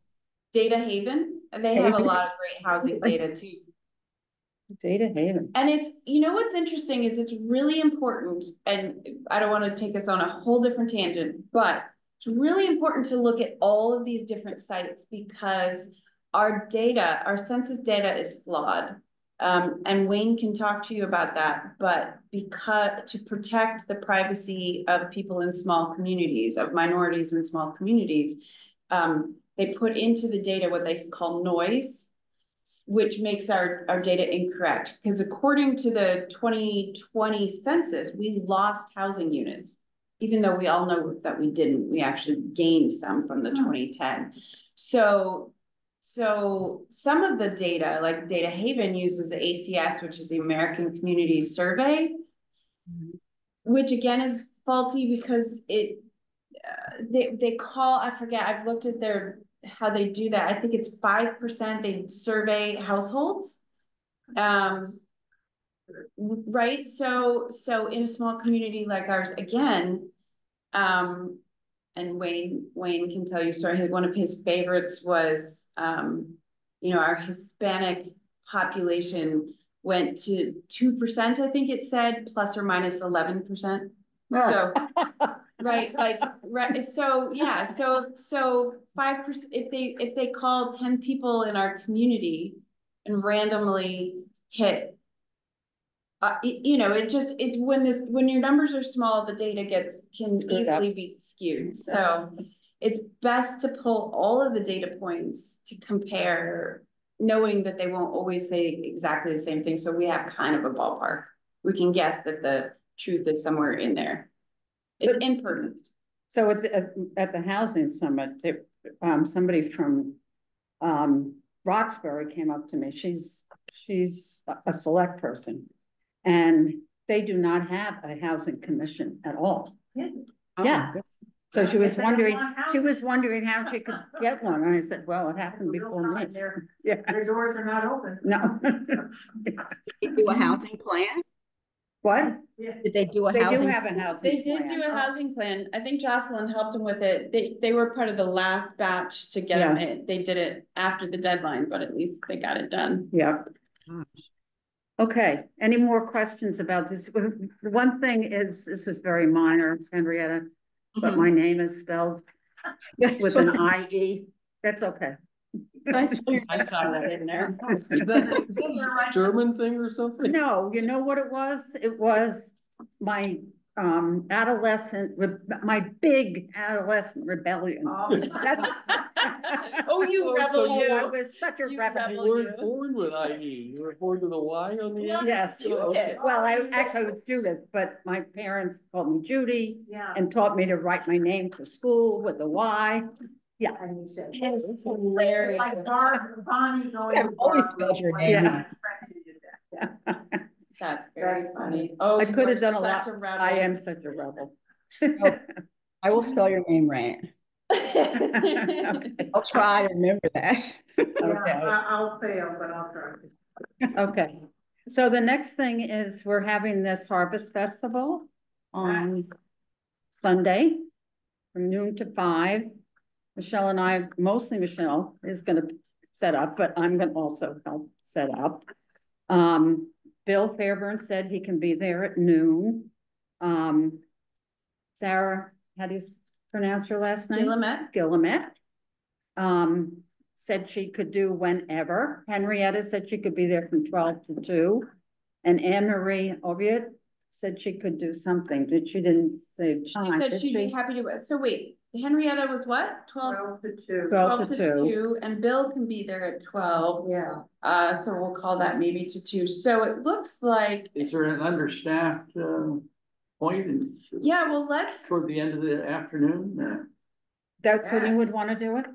Data Haven, and they have a lot of great housing data too. Data Haven. And it's, you know, what's interesting is it's really important, and I don't want to take us on a whole different tangent, but it's really important to look at all of these different sites because our data, our census data is flawed. And Wayne can talk to you about that, but because to protect the privacy of people in small communities, of minorities in small communities, they put into the data what they call noise, which makes our data incorrect. Because according to the 2020 census, we lost housing units, even though we all know that we didn't. We actually gained some from the 2010. So some of the data, like Data Haven uses the ACS, which is the American Communities Survey, which again is faulty because it, they call, I forget, I've looked at how they do that. I think it's 5% they survey households. Right, so in a small community like ours, again, and Wayne can tell you a story. One of his favorites was, you know, our Hispanic population went to 2%, I think it said, plus or minus 11%. So, right, like, right, so, yeah, so 5%, if they call 10 people in our community and randomly hit, you know, when your numbers are small, the data can easily be skewed. So it's best to pull all of the data points to compare, knowing that they won't always say exactly the same thing. So we have kind of a ballpark. We can guess that the truth is somewhere in there. It's imperfect. So at the housing summit, somebody from Roxbury came up to me. She's a select person, and they do not have a housing commission at all. Yeah. So she was wondering how she could get one, and I said, well, it happened before me. Yeah. Their doors are not open. No. They do a housing plan? What? Did they do a They do housing? have a housing They did plan. do a housing plan. I think Jocelyn helped them with it. They were part of the last batch to get them in. They did it after the deadline, but at least they got it done. Yeah. Gosh. Okay, any more questions about this? The one thing is, this is very minor, Henrietta, but my name is spelled with an IE. That's okay. Nice. I saw that in there. Is that a German thing or something? No, you know what it was? It was my my big adolescent rebellion. That's Oh, you rebel, I you. was such a You rebel. rebel. You weren't born with IE, you were born with a Y on the end? Yes. Judith. Well, I actually was Judith, but my parents called me Judy Yeah. and taught me to write my name for school with a Y. Yeah. And you said, It was hilarious. like Bonnie going. I've always spelled your name Yeah. wrong. That's very funny. Oh, I you could are have done a such lot. rebel. I am such a rebel. I will spell your name right. Okay. I'll try to remember that. Okay. I'll fail, but I'll try. Okay. So the next thing is we're having this Harvest Festival on Sunday from noon to 5. Michelle and I, mostly Michelle, is going to set up, but I'm going to also help set up. Bill Fairburn said he can be there at noon. Sarah, how do you pronounce her last name? Guillemette. Said she could do whenever. Henrietta said she could be there from 12 to 2. And Anne Marie Oviatt said she could do something. She didn't say She time, said did she'd she? be happy to, so wait, Henrietta was what? 12 to 2. 12 to 2. 2, and Bill can be there at 12. Yeah. So we'll call that maybe to 2. So it looks like, Is there an understaffed, point in? yeah, well, let's, Toward the end of the afternoon? That's when you would want to do it?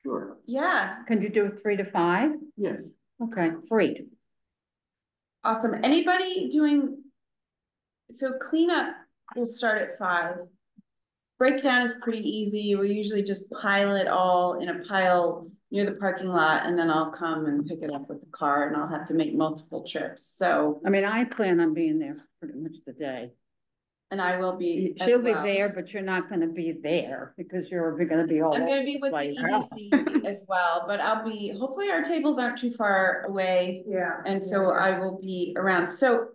Sure, yeah, Can you do 3 to 5? yes. Okay, 3. awesome. Anybody doing, so cleanup will start at 5. Breakdown is pretty easy. We usually just pile it all in a pile near the parking lot, and then I'll come and pick it up with the car, and I'll have to make multiple trips. So, I mean, I plan on being there pretty much the day. and I will be as She'll be well. there, but you're not going to be there because you're going to be all I'm over gonna be the with the place. EDC as well, but I'll be, hopefully our tables aren't too far away, Yeah. and so I will be around. So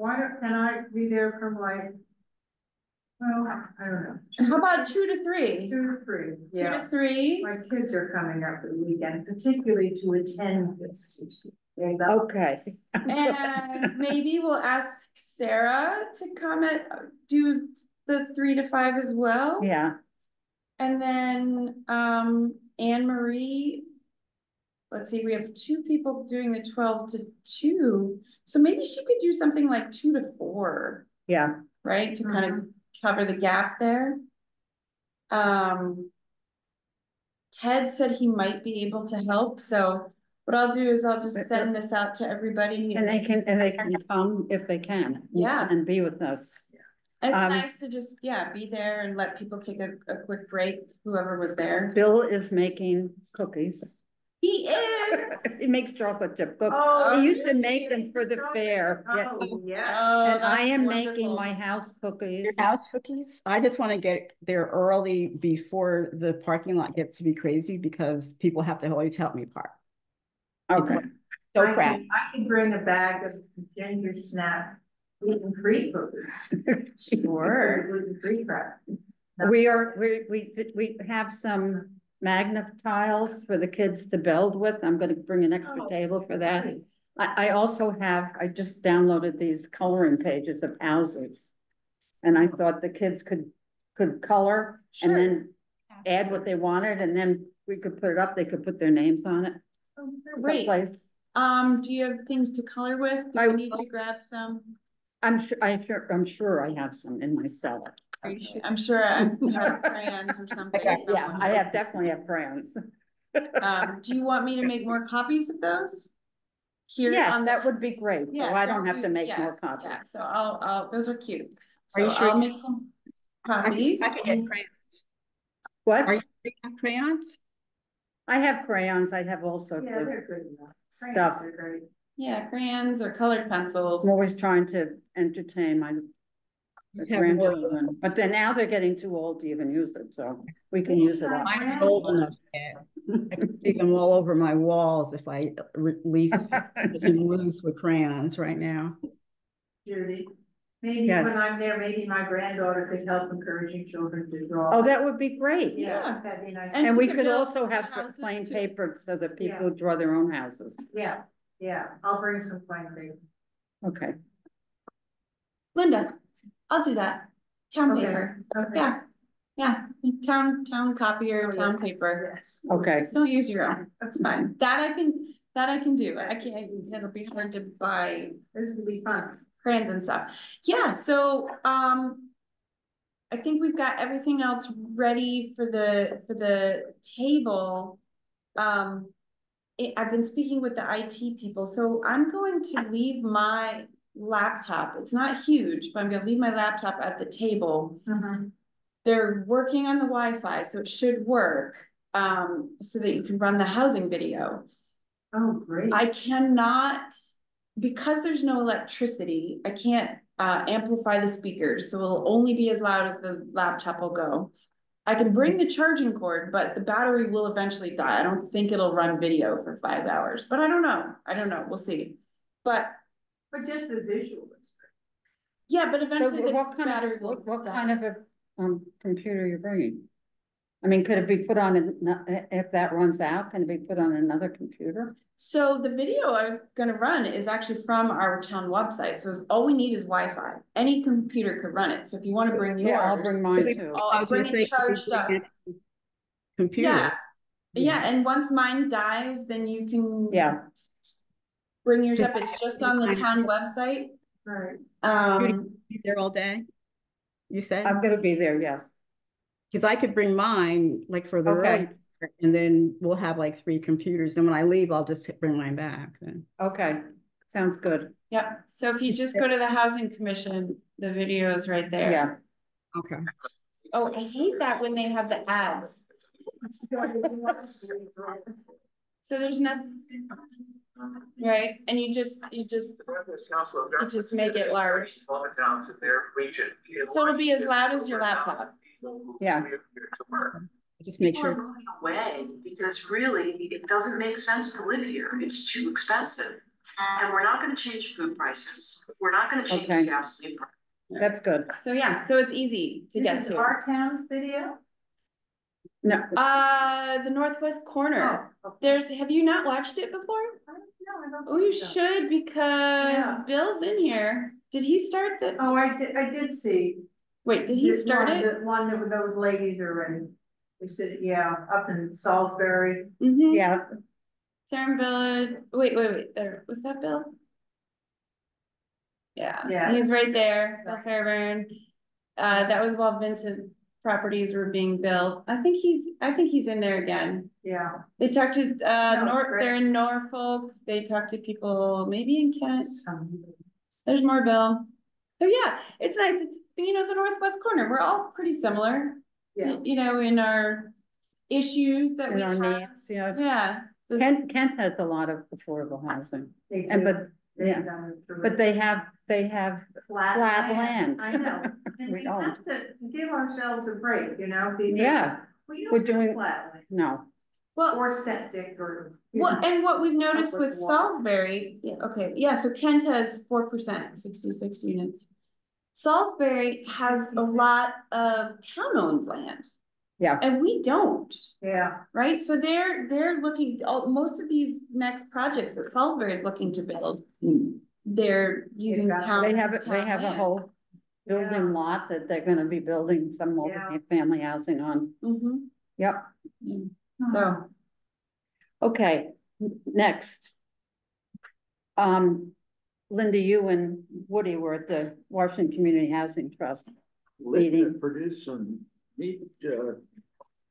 Can I be there from like, well, I don't know. how about 2 to 3? 2 to 3. 2 Yeah. to 3. My kids are coming up for the weekend, particularly to attend this. You see. Okay. And maybe we'll ask Sarah to come do the 3 to 5 as well. Yeah, And then Anne Marie, let's see, we have 2 people doing the 12 to 2. So maybe she could do something like 2 to 4, yeah. right? To kind of cover the gap there. Ted said he might be able to help, so what I'll do is I'll just send this out to everybody. And they can come if they can. Yeah. And be with us. And it's nice to just, be there and let people take a quick break, whoever was there. Bill is making cookies. He is. He makes chocolate chip cookies. Oh, He used to make them for the fair. Yeah. Oh, yeah. Oh, And I that's am wonderful. making my house cookies. Your house cookies? I just want to get there early before the parking lot gets to be crazy because people have to always help me park. Okay, So I proud. can bring a bag of ginger snap gluten-free cookies. Sure. Gluten-free crap. We have some magnet tiles for the kids to build with. I'm gonna bring an extra Oh, table for that. great. I also I just downloaded these coloring pages of houses. And I thought the kids could color and Sure. then add what they wanted, and then we could put it up, they could put their names on it. Great. Someplace. Do you have things to color with? Do I- you need to grab some? I'm sure I have some in my cellar. I'm sure I have crayons or something. got- Yeah, somewhere. I have definitely have crayons. Do you want me to make more copies of those? Here Yes, on that the, would be great, so yeah. I don't have you- to make more yes, copies. Yeah, so I'll, those are cute. Are So you sure I'll you- make some I copies. can get crayons. What? Are you have crayons? I have crayons, I have all sorts Yeah, of they're good enough. stuff. Crayons are great. Yeah, crayons or colored pencils. I'm always trying to entertain my Just have more- grandchildren, but then now they're getting too old to even use it, so we can use it up. Mine aren't old enough yet. I can see them all over my walls if I release them loose with crayons right now. Judy, maybe Yes. when I'm there, maybe my granddaughter could help encouraging children to draw. Oh, that would be great. Yeah, that'd be nice. And we could build also have houses plain too. paper so that Yeah. people draw their own houses. Yeah, I'll bring some plain paper. Okay, Linda, I'll do that. Town Okay, paper. okay. Yeah, yeah, town copier, Oh, town yeah. paper. Yes. okay. Just don't use your own. That's fine. That I can do. I can't, it'll be hard to buy This will be fun. crayons and stuff. Yeah, so, I think we've got everything else ready for the table. I've been speaking with the IT people, so I'm going to leave my laptop. It's not huge, but I'm gonna leave my laptop at the table. They're working on the Wi-Fi, so it should work, so that you can run the housing video. Oh, great. I cannot, because there's no electricity, I can't amplify the speakers, so it'll only be as loud as the laptop will go. I can bring the charging cord, but the battery will eventually die. I don't think it'll run video for 5 hours, but I don't know, we'll see. But just the visual is yeah, but So eventually the what battery kind will of, what die. kind of a, computer you're bringing? I mean, could it be put on, if that runs out, can it be put on another computer? So the video I was gonna run is actually from our town website, so all we need is Wi-Fi. Any computer could run it, so if you wanna bring yours. Yeah, I'll bring mine too. I I'll was bring gonna it say, charged up. Computer. Yeah, yeah, and once mine dies, then you can. Yeah. Bring yours up, it's just on the town website. right. You there all day? You said? I'm gonna be there, yes. Because I could bring mine like for the Okay. early, and then we'll have like 3 computers. And when I leave, I'll just bring mine back then. Okay, sounds good. Yep, so if you just go to the housing commission, the video is right there. Yeah. Okay. Oh, I hate that when they have the ads. So there's nothing. Right, and you just make it large. So it'll be as loud as your laptop. Yeah. Just make sure. People are moving away because really it doesn't make sense to live here. It's too expensive. And we're not gonna change food prices. We're not gonna change Okay. gasoline prices. That's good. So yeah, so it's easy to get This is to. our town's video? No, The northwest corner. Oh, okay. There's, have you not watched it before? No, I don't Oh, you think so. should, because Yeah. Bill's in here. Did he start the, Oh, I did see. wait, did he this start one, it? the one that those ladies are in. They said, yeah, up in Salisbury. Mm-hmm. yeah, Sarah Village, wait, there, was that Bill? Yeah, Yeah. he's right there, Bill Fairburn. That was while Vincent properties were being built. I think he's in there again. Yeah. They talked to, No, they're in Norfolk, they talked to people maybe in Kent. There's more Bill. So yeah, it's nice, it's, the northwest corner, we're all pretty similar. Yeah. In our issues that in we our have. needs, yeah. Yeah. the- Kent has a lot of affordable housing, They and do. but, They've yeah, done it but they have flat flat land. land. I know, and We we don't. have to give ourselves a break, because Yeah, we we're don't doing- have flat land. no, Well, or septic or. what, and what we've noticed Public with water. Salisbury, yeah, okay, yeah, so Kent has 4%, 66 units. Salisbury has a 66. lot of town-owned land. Yeah. And we don't, Yeah, right? So they're looking, most of these next projects that Salisbury is looking to build, they're using got- town. They have, town a land. whole building Yeah. lot that they're gonna be building some Yeah. multi-family housing on. Mhm. Yep, So, okay, next. Linda, you and Woody were at the Washington Community Housing Trust Linda Meeting. produced some neat,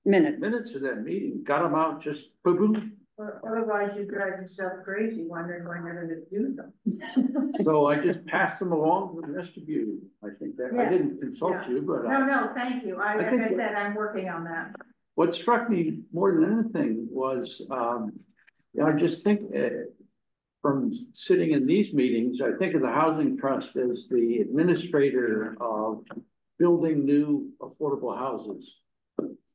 minutes. minutes of that meeting, got them out just boom. or otherwise you drive yourself crazy wondering when you're gonna do them. So I just passed them along to the rest of you. I think that, I Yeah. didn't consult Yeah. you, but No, thank you. I Like think I that- said, I'm working on that. what struck me more than anything was, I just think, from sitting in these meetings, I think of the Housing Trust as the administrator of building new affordable houses,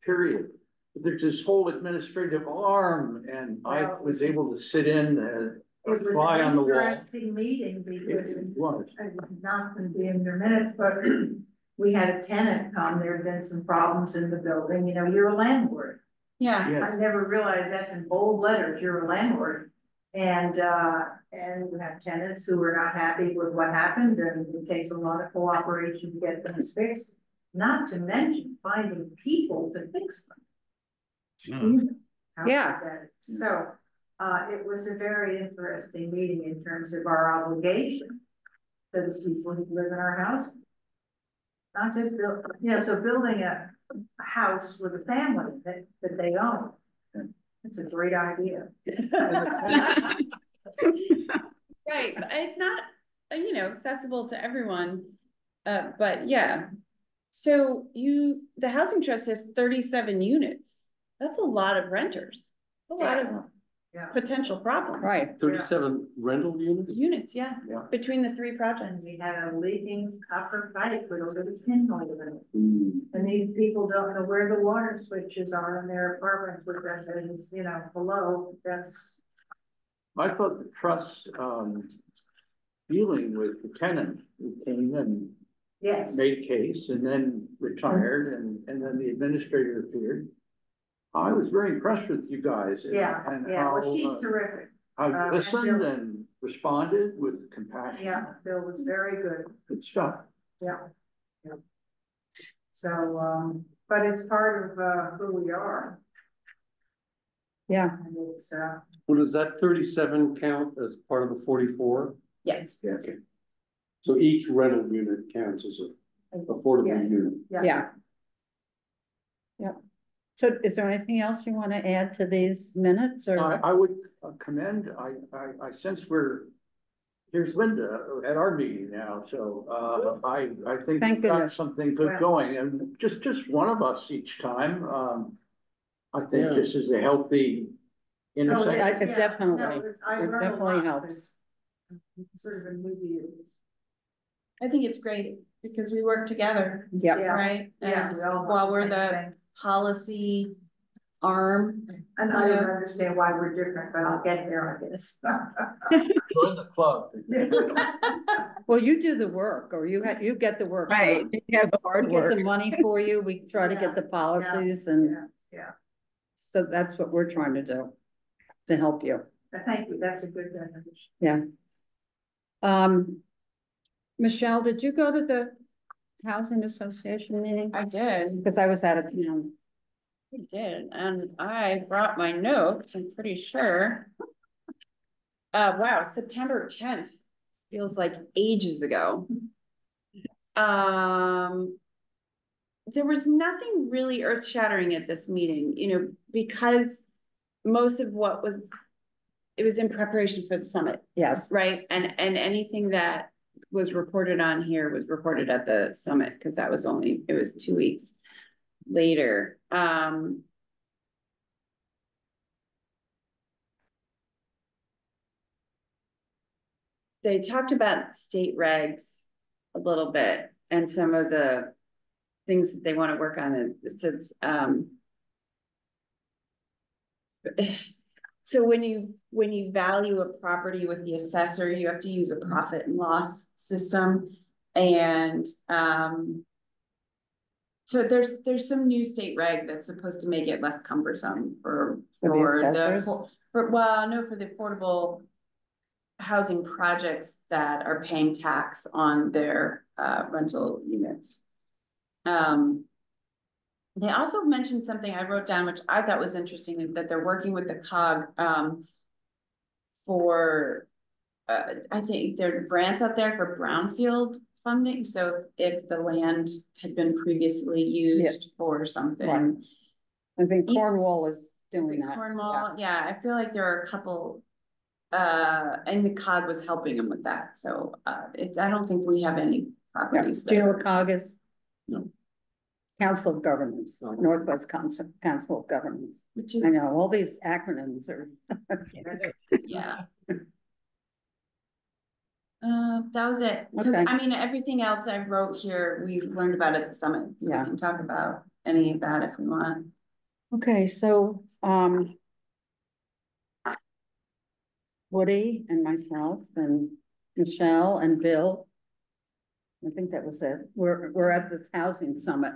period. There's this whole administrative arm, and I Well, was able to sit in as a It was fly on an the wall. interesting meeting because It was. it's not gonna be in their minutes, but we had a tenant come, there had been some problems in the building, you know, you're a landlord. yeah, Yes, I never realized that's in bold letters, you're a landlord. And we have tenants who are not happy with what happened, and it takes a lot of cooperation to get things fixed. Not to mention finding people to fix them. How Yeah. bad that is. So, it was a very interesting meeting in terms of our obligation to the people who live in our house. Not just build, you know, so building a house with a family that they own. It's a great idea. right, but it's not, you know, accessible to everyone, but yeah. So the housing trust has 37 units, that's a lot of renters, a lot of Yeah. potential problems. Right, 37 rental units? Units, yeah, Yeah. between the three And projects. we had a leaking copper pipe with a little pinhole in it. Mm. And these people don't know where the water switches are in their apartments with residents, you know, below, that's. I thought the trust, dealing with the tenant who came and Yes, made a case and then retired and then the administrator appeared. I was very impressed with you guys. and yeah, well, how, she's terrific, how you and listened Bill. and responded with compassion. yeah, Bill was very good, Good stuff. yeah. So, but it's part of, who we are, yeah, and it's, Well, does that 37 count as part of the 44? Yes. Yeah. Okay. So each rental unit counts as a affordable Yeah. unit. yeah. Yep. So is there anything else you want to add to these minutes or? I would commend, I sense here's Linda at our meeting now, so, I think Thank we've got goodness. something good Yeah. going, and just one of us each time, I think Yeah. this is a healthy Oh, intersection. I- it yeah, definitely- no, I it learned a definitely lot, helps. it's sort of a newbie. I think it's great because we work together, Yeah, Yeah. right? Yeah, And we all want while the we're same the thing. policy arm, And I don't understand why we're different, but I'll get there, I guess. Join the club. well, you do the work, or you get the work Right, done. you have the hard We get work. the money for you, we try to Yeah, get the policies, and Yeah, so that's what we're trying to do, to help you. thank you, that's a good definition. Yeah. Michelle, did you go to the Housing Association meeting? I did. Because I was out of town. I did, and I brought my notes, I'm pretty sure. Wow, September 10th, feels like ages ago. There was nothing really earth shattering at this meeting, you know, because most of what it was in preparation for the summit, Yes, right? And anything that was reported on here was reported at the summit, because that was it was 2 weeks later. They talked about state regs a little bit and some of the things that they want to work on. It says, So when you value a property with the assessor, you have to use a profit and loss system. And, so there's some new state reg that's supposed to make it less cumbersome for For the assessors? well, no, for the affordable housing projects that are paying tax on their rental units. They also mentioned something I wrote down, which I thought was interesting, that they're working with the COG for, I think there are grants out there for brownfield funding. So if the land had been previously used for something. Right. I think E- Cornwall is doing that. Cornwall, yeah, I feel like there are a couple, and the COG was helping them with that. So I don't think we have any Yeah. properties Do you know there. what COG is? No. Council of Governments, No. Northwest Council of Governments. Which is, I know, all these acronyms are. yeah. That was it, because Okay. I mean, everything else I wrote here, we learned about at the summit, so we Yeah. can talk about any of that if we want. Okay, so, Woody and myself and Michelle and Bill, I think that was it. We're at this housing summit.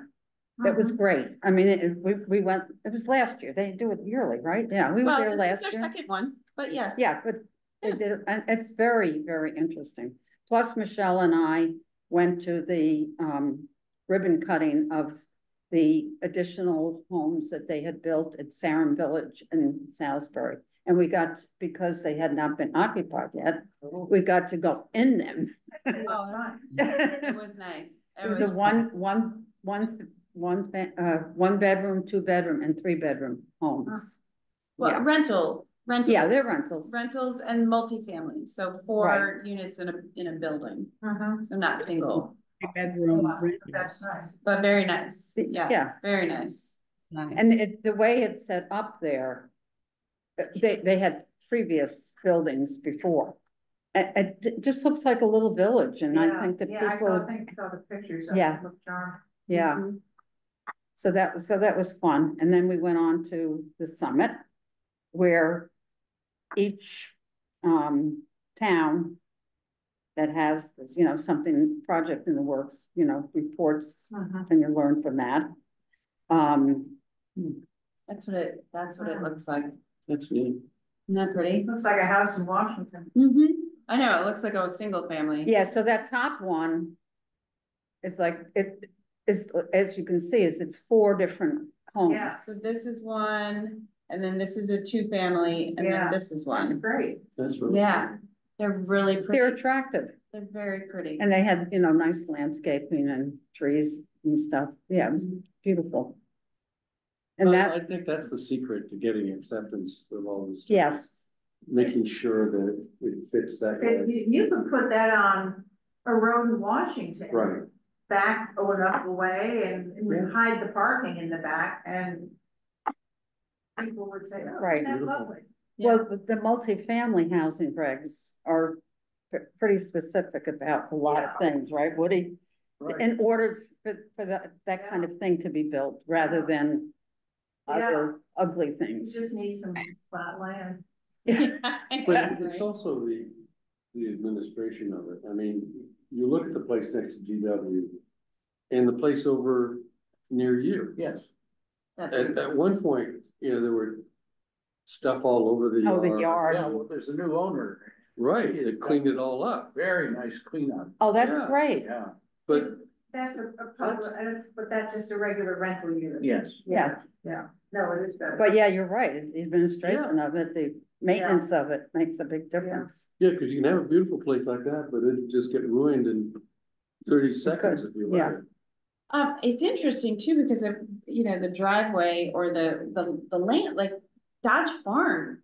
That was great. I mean, we went, it was last year. They do it yearly, right? Yeah, we were Well, there this last is year. their second one, but yeah. Yeah, but they did, and it's very, very interesting. Plus, Michelle and I went to the ribbon cutting of the additional homes that they had built at Sarum Village in Salisbury. And we got, because they had not been occupied yet, we got to go in them. Oh, It it was nice. was a one bedroom, 2 bedroom, and 3 bedroom homes. Well, Yeah. rentals. Yeah, they're rentals. Rentals and multifamily, so 4 units in a building, so not single, Bedroom. That's nice. but very nice. Yeah. Yes, very nice. Nice. And the way it's set up there, they had previous buildings before. It just looks like a little village, and I think that Yeah, I people, saw the pictures of Yeah. it, looked charming. yeah. So that was fun. And then we went on to the summit where each town that has, something project in the works, reports, and you learn from that. That's what it looks like. That's neat. Isn't that pretty? Looks like a house in Washington. I know, it looks like a single family. Yeah, so that top one is like, it is, as you can see, it's 4 different homes. Yeah. So this is one, and then this is a 2-family, and then Yeah, this is That's one. great. That's really. Yeah, they're really They're pretty. attractive, They're very pretty. and they had, nice landscaping and trees and stuff. Yeah, it was beautiful. And Well, that, I think that's the secret to getting acceptance of all this stuff. yes, Making sure that it fits that. You could put that on a road in Washington. Right. Back enough away and Yeah. hide the parking in the back, and people would say, oh, Right. isn't that Beautiful. lovely? well, the multifamily housing regs are pretty specific about a lot of things, right, Woody? Right. In order for that kind of thing to be built, rather than other ugly You things. just need some flat land. But it's also the administration of it. I mean, you look at the place next to GW and the place over near you. Yes. At one point, there were stuff all over the Oh, the yard. yard. Yeah, well, there's a new owner. Right, they cleaned it all up, Very nice cleanup. Oh, that's Yeah. great. Yeah. but That's a public, but that's just a regular rental unit. Yes. Yeah. Yeah, no, it is better. But yeah, you're right. The administration of it, the maintenance of it makes a big difference. yeah, because you can have a beautiful place like that, but it just get ruined in 30 seconds if you let yeah. it. It's interesting too, because of, the driveway or the land, like Dodge Farm,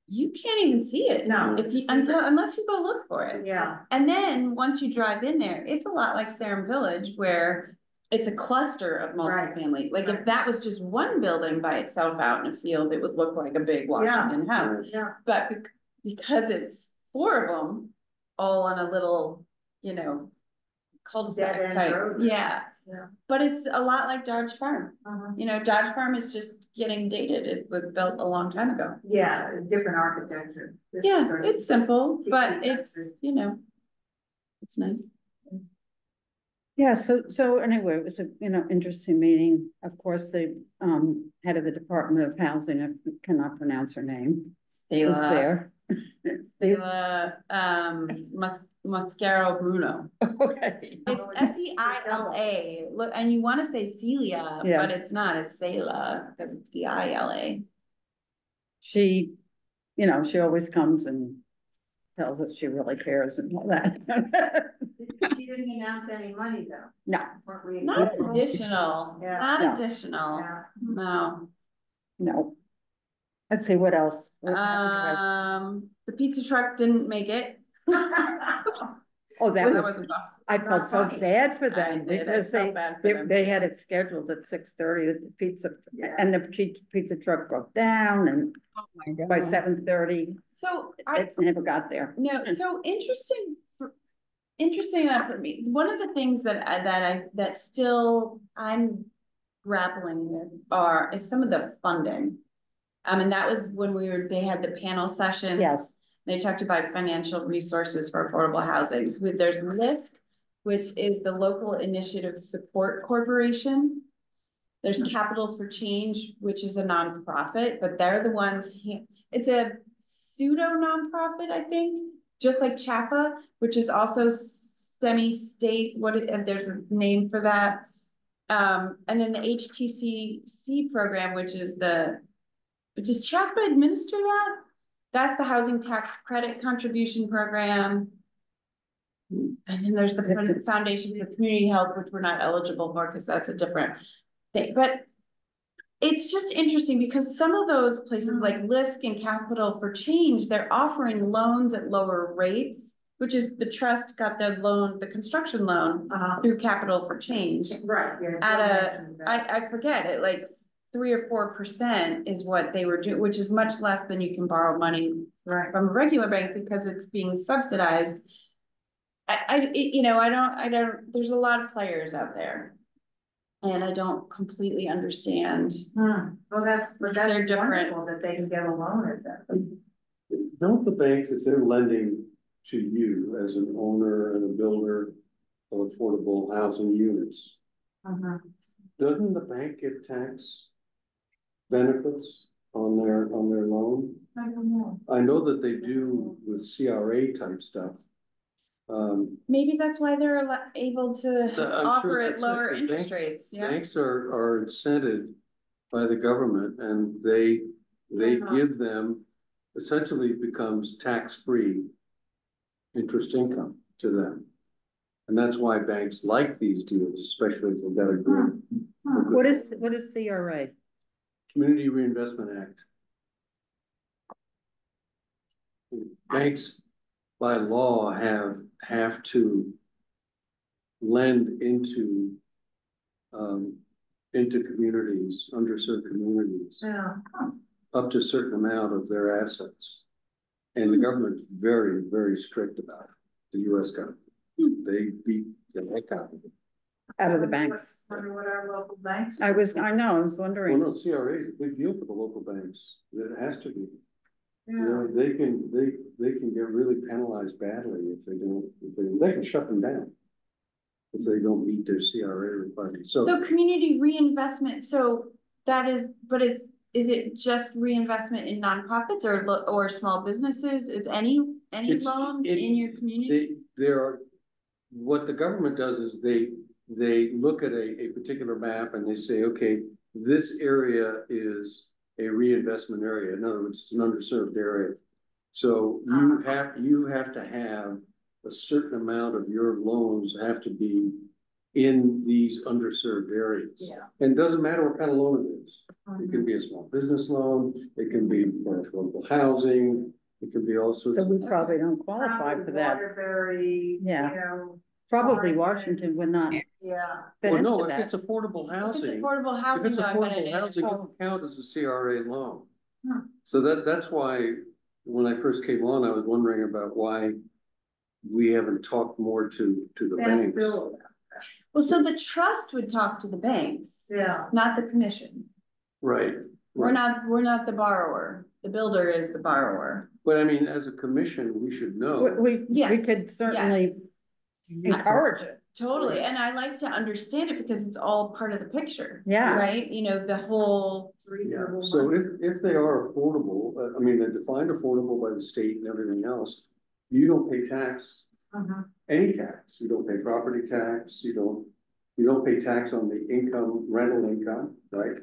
you can't even see it. No. Unless you go look for it. Yeah, And then once you drive in there, it's a lot like Sarum Village, where it's a cluster of Right. multifamily. Like if Right. that was just one building by itself out in a field, it would look like a big Washington house. yeah, But because it's 4 of them, all on a little, Dead cul-de-sac end type, road. yeah, Yeah. But it's a lot like Dodge Farm. Uh-huh. You know, Dodge Farm is just getting dated. It was built a long time ago. Yeah, different architecture. This is Yeah, sort of- it's simple, but cutesy it's, country. you know, it's nice. Yeah, so anyway, it was a, interesting meeting. Of course, the head of the Department of Housing, I cannot pronounce her name, was Stella, there. Stella, Mascaro Bruno. Okay. It's Seila. Look, and you want to say Celia, Yeah. but it's not. It's Seila because it's Eila. She, she always comes and tells us she really cares and all that. She didn't announce any money though. No, Weren't we? Not additional. Yeah. Not No. additional. Yeah. No. no. Let's see, what else? The pizza truck didn't make it. Oh, that was, wasn't. I felt so funny. bad for I them did, I because felt bad for them they too. had it scheduled at 6:30 at the pizza, Yeah. and the pizza truck broke down, and Oh my God. by 7:30, So it never got there. No, so interesting enough for me, one of the things that still I'm grappling with is some of the funding. And that was when they had the panel session. Yes. They talked about financial resources for affordable housing. So there's LISC, which is the Local Initiative Support Corporation. There's Capital for Change, which is a nonprofit, but they're the ones, it's a pseudo nonprofit, I think, just like CHAFA, which is also semi-state, and there's a name for that. And then the HTCC program, does CHAFA administer that? That's the Housing Tax Credit Contribution Program. And then there's the Foundation for Community Health, which we're not eligible for because that's a different thing. But it's just interesting because some of those places like LISC and Capital for Change, they're offering loans at lower rates, which is the trust got the loan, the construction loan through Capital for Change. Right. Yeah, I forget it, like 3 or 4% is what they were doing, which is much less than you can borrow money from a regular bank because it's being subsidized. There's a lot of players out there. And I don't completely understand. Well, that's They're different. wonderful that they can get a loan at that. Don't the banks, if they're lending to you as an owner and a builder of affordable housing units, doesn't the bank get tax benefits on their loan? I don't know. I know that they do with CRA type stuff. Maybe that's why they're able to I'm offer sure it that's lower it. interest Banks- rates, yeah. Banks are incented by the government and they give them, essentially it becomes tax-free interest income to them. And that's why banks like these deals, especially if they've got a good. What is CRA? Community Reinvestment Act. Banks by law have to lend into communities, underserved communities, Yeah. up to a certain amount of their assets. And the government's very, very strict about it, the US government. They beat the heck out of it. Out of the banks. Wonder what our local banks. I was Well, wondering. no, CRA is a big deal for the local banks. It has to be. You Yeah. know, they can get really penalized badly if they can shut them down if they don't meet their CRA requirements. So community reinvestment, so that is, but is it just reinvestment in nonprofits or small businesses? It's any loans in your community? What the government does is they look at a particular map and they say, okay, this area is a reinvestment area. In other words, it's an underserved area. So you have to have a certain amount of your loans have to be in these underserved areas. Yeah. And it doesn't matter what kind of loan it is. It can be a small business loan, it can be for affordable housing, it can be all sorts So of. we probably don't qualify for that. Waterbury, Yeah. you know, Probably Washington would not yeah. fit Well, no, into if that. it's affordable If it's housing. affordable If housing, it's though, I bet affordable it housing, it is. will count as a CRA loan. Hmm. So that's why, when I first came on, I was wondering about why we haven't talked more to the Ask banks. Bill. Well, so the trust would talk to the banks, Yeah, not the commission. Right. We're right. we're not the borrower. The builder is the borrower. But I mean, as a commission, we should know. We Yes, could certainly yes. encourage it. Totally, Right. and I like to understand it because it's all part of the picture. Yeah. Right, you know, the whole, Yeah, so if they are affordable, I mean, they're defined affordable by the state and everything else, you don't pay tax, any tax, you don't pay property tax, you don't pay tax on the income, rental income, right?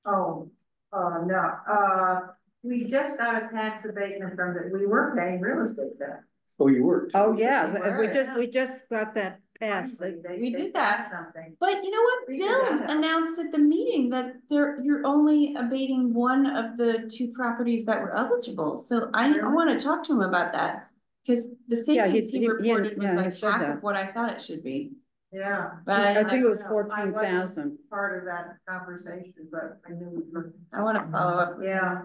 Oh, no, we just got a tax abatement from that, we were paying real estate tax. Oh, you were. too. Oh, yeah, We were. we just got that passed. We did passed that. Something. but you know what, Figure Bill that out. announced at the meeting that you're only abating one of the two properties that were eligible, so I Really? wanna talk to him about that. Cause the Yeah, savings he reported was yeah, he like said half that. of what I thought it should be, Yeah, but I didn't think it know. was I 14,000. part of that conversation, but I knew we were. I wanna follow up. Yeah.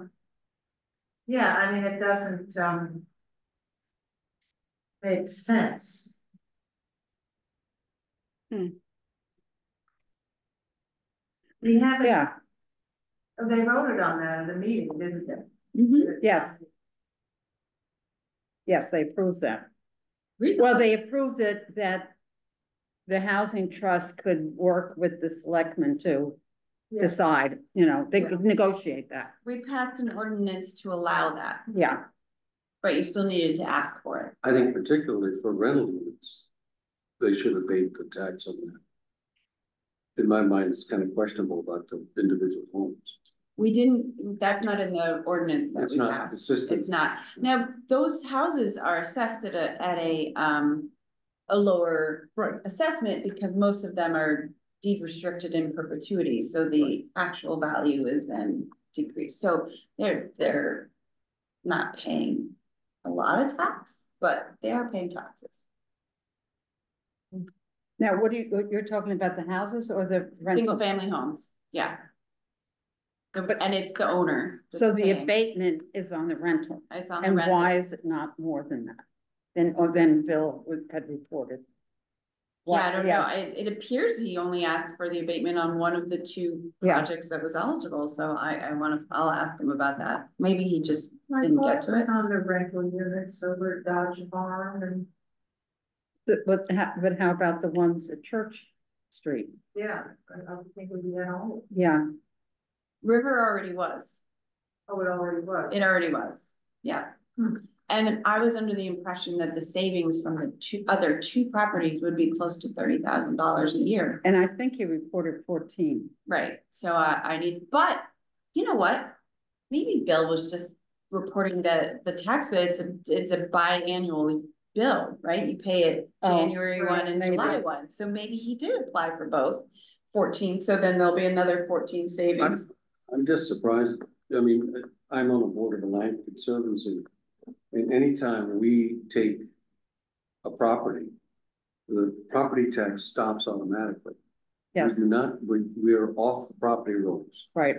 Yeah, I mean, it doesn't, make sense. We haven't, Yeah, they voted on that at the meeting, didn't they? yes. Yes, they approved that. Well, Recently, they approved it that the housing trust could work with the selectmen to Yeah. decide, they could negotiate that. we passed an ordinance to allow that, Yeah, but you still needed to ask for it. I think particularly for rental units, they should abate the tax on that. In my mind, it's kind of questionable about the individual homes. We didn't, that's not in the ordinance that It's we not, passed. it's just. It's not. Now, those houses are assessed at a lower Right. assessment because most of them are deed restricted in perpetuity, so the actual value is then decreased. So they're not paying a lot of tax, but they are paying taxes. now you're talking about the houses or the rental? Single family homes, yeah. But- And it's the owner. that's So the paying. abatement is on the rental, It's on the and rental. why is it not more than that? Then Bill had reported. Yeah, I don't know. Yeah. It appears he only asked for the abatement on one of the two Yeah. projects that was eligible, so I'll ask him about that. Maybe he just I didn't thought get to it. On the rental units over at Dodge Farm and, But how about the ones at Church Street? yeah, I don't think we did all, Yeah, River already was. oh, it already was. It already was, yeah. And I was under the impression that the savings from the other two properties would be close to $30,000 a year. and I think he reported 14. Right, so but you know what? Maybe Bill was just reporting the tax bill, it's a biannual bill, right? You pay it Oh, January right, 1 and maybe. July 1, so maybe he did apply for both. 14, so then there'll be another 14 savings. I'm just surprised, I mean, I'm on the board of the Land Conservancy, and anytime we take a property, the property tax stops automatically. Yes, We do not, we are off the property rolls. right.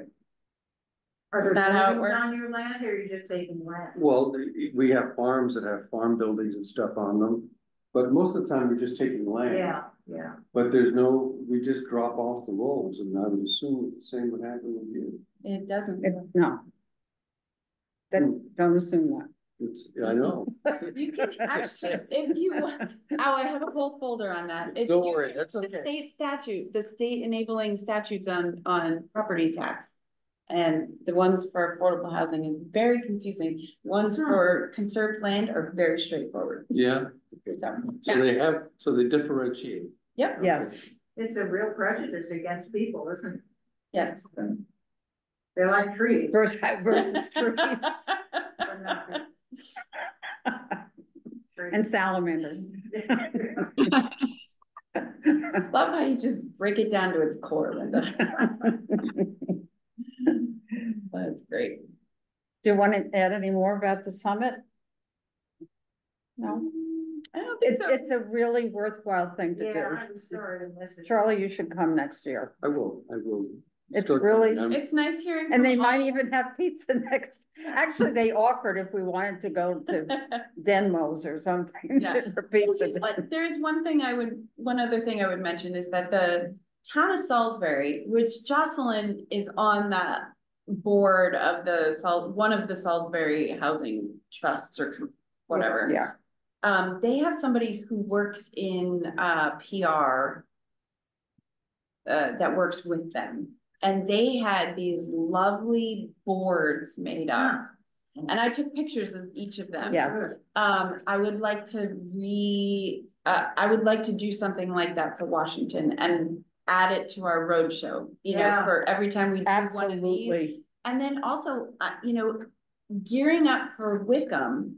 Are there Is that how it buildings works? on your land, or are you just taking land? Well, we have farms that have farm buildings and stuff on them, but most of the time we're just taking land. Yeah, But we just drop off the rolls, and I would assume the same would happen with you. It doesn't. No. Don't assume that. I know. You can actually, if you, I have a whole folder on that. Don't worry, that's The okay. state statute, the state enabling statutes on property tax. And the ones for affordable housing is very confusing. Ones for conserved land are very straightforward. Yeah, So, so they differentiate. yep, Yes, it's a real prejudice against people, isn't it? yes. They like trees. versus trees but not trees. and salamanders. Love how you just break it down to its core, Linda. That's great. Do you want to add any more about the summit? No, I don't think so. it's a really worthwhile thing to Yeah, do. I'm sorry to miss it. Charlie, you should come next year. I will. It's Start really, coming. It's nice hearing. and from they might all- even have pizza next. Actually, they offered if we wanted to go to Denmo's or something Yeah. for pizza. But there's one other thing I would mention is that the town of Salisbury, which Jocelyn is on that board of one of the Salisbury Housing Trusts or whatever. Yeah, They have somebody who works in PR that works with them. And they had these lovely boards made up. And I took pictures of each of them. yeah. I would like to I would like to do something like that for Washington and add it to our roadshow, you know, Yeah. for every time we do one of these. Absolutely. And then also, you know, gearing up for Wickham,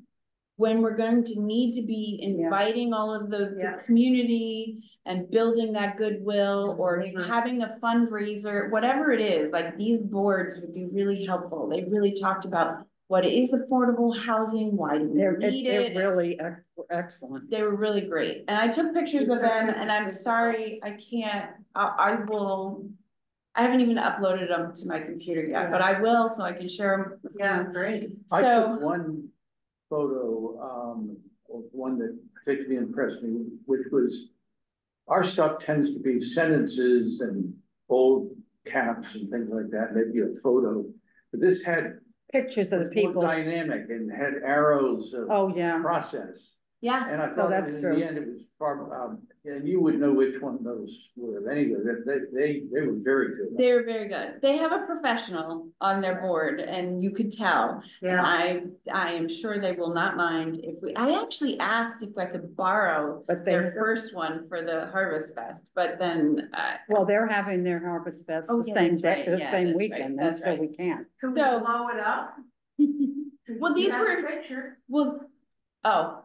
when we're going to need to be inviting all of the Yeah. community and building that goodwill or Neighbors. having a fundraiser, whatever it is, like these boards would be really helpful. They really talked about what is affordable housing, why do we need They're it? really excellent. They were really great. And I took pictures of them and I'm sorry, I can't, I haven't even uploaded them to my computer yet, but I will, so I can share them. Yeah, great. I So, took one photo, of one that particularly impressed me, which was, our stuff tends to be sentences and bold caps and things like that, maybe a photo. But this had Pictures of the was more people. dynamic and had arrows of Oh, yeah. process. yeah, And I thought that's in true. the end, it was far, and you would know which one those were. Anyway, they were very good. they were very good. They have a professional on their board and you could tell. Yeah, I am sure they will not mind if I actually asked if I could borrow But their first one for the Harvest Fest, but then, well, they're having their Harvest Fest Oh, the yeah, same that's day, right. the Yeah, same that's right. weekend, and That's so right. we can't. can we So- blow it up? Well, these You have a were- picture. well, oh.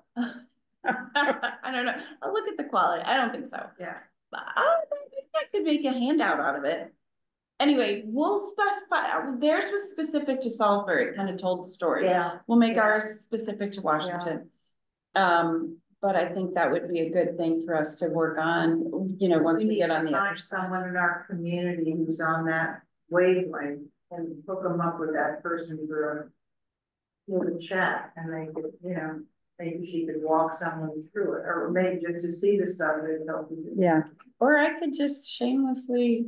I don't know. I'll look at the quality. I don't think so. Yeah. But I think I could make a handout out of it. Anyway, we'll specify, theirs was specific to Salisbury, it kind of told the story. Yeah. We'll make Yeah. ours specific to Washington. But I think that would be a good thing for us to work on, you know, once we need get to on the other find side. someone in our community who's on that wavelength and hook them up with that person for a little chat and they could, you know, maybe she could walk someone through it, or maybe just to see the stuff that help you. Yeah, Or I could just shamelessly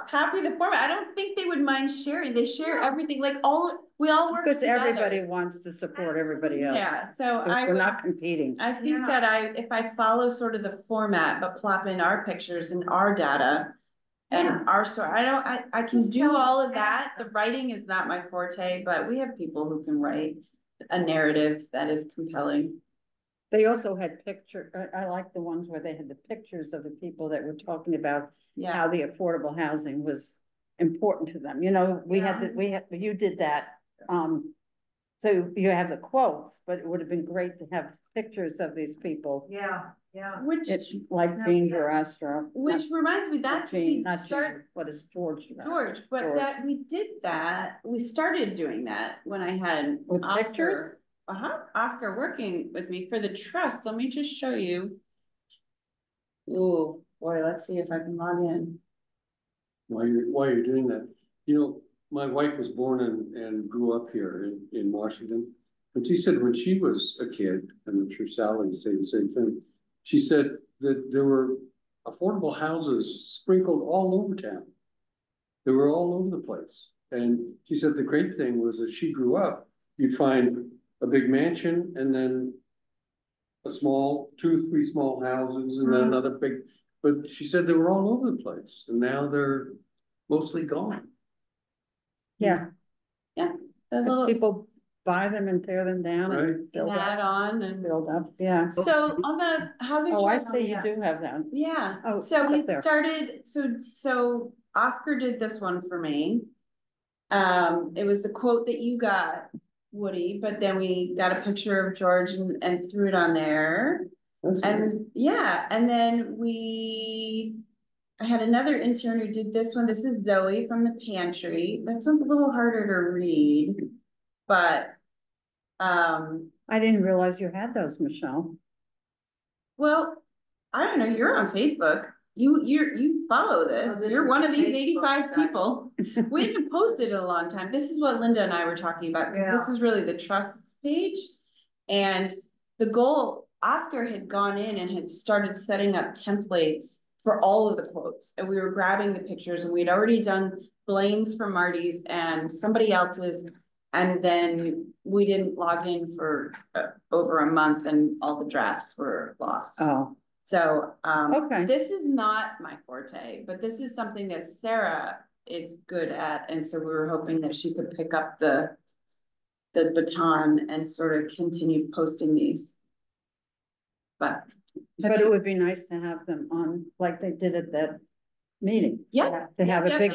copy the format. I don't think they would mind sharing. They share everything, like we all work because together. everybody wants to support everybody else. Yeah, so We're not competing. I think Yeah. that if I follow sort of the format, but plop in our pictures and our data Yeah. and our story, I can Just do tell all them of that. fast. The writing is not my forte, but we have people who can write a narrative that is compelling. They also had I like the ones where they had the pictures of the people that were talking about Yeah, how the affordable housing was important to them. You know, you did that. So you have the quotes, but it would have been great to have pictures of these people. Yeah, yeah. which It's like Jean Verastra. reminds me, that's what we Not start. Jean, what is George? George, but George. we started doing that when I had With pictures? Oscar. Oscar working with me for the trust. Let me just show you. Ooh, boy, let's see if I can log in. While you're doing that, you know, my wife was born and grew up here in Washington. And she said when she was a kid, and I'm sure Sally would say the same thing, she said that there were affordable houses sprinkled all over town. They were all over the place. And she said the great thing was as she grew up, you'd find a big mansion and then a small, 2 or 3 small houses and then another big, but she said they were all over the place and now they're mostly gone. Yeah, The because little people buy them and tear them down Right. and build add up, on and. yeah. So on the housing. Oh, I trust- see, you do have that. Yeah, Oh, so it's we up there. started, so Oscar did this one for me. It was the quote that you got, Woody, but then we got a picture of George and threw it on there. And yeah, and then I had another intern who did this one. This is Zoe from the pantry. That's a little harder to read, but, I didn't realize you had those, Michelle. well, I don't know, you're on Facebook. you follow Oh, this, this you're is one of these Facebook 85 site. people. We haven't posted in a long time. This is what Linda and I were talking about, because this is really the trusts page. And the goal, Oscar had gone in and had started setting up templates for all of the quotes, and we were grabbing the pictures, and we'd already done Blaine's for Marty's and somebody else's. And then we didn't log in for over a month, and all the drafts were lost. Oh, So, okay. this is not my forte, but this is something that Sarah is good at, and so we were hoping that she could pick up the baton and sort of continue posting these. But But it would be nice to have them on, like they did at that meeting. yeah, To have a big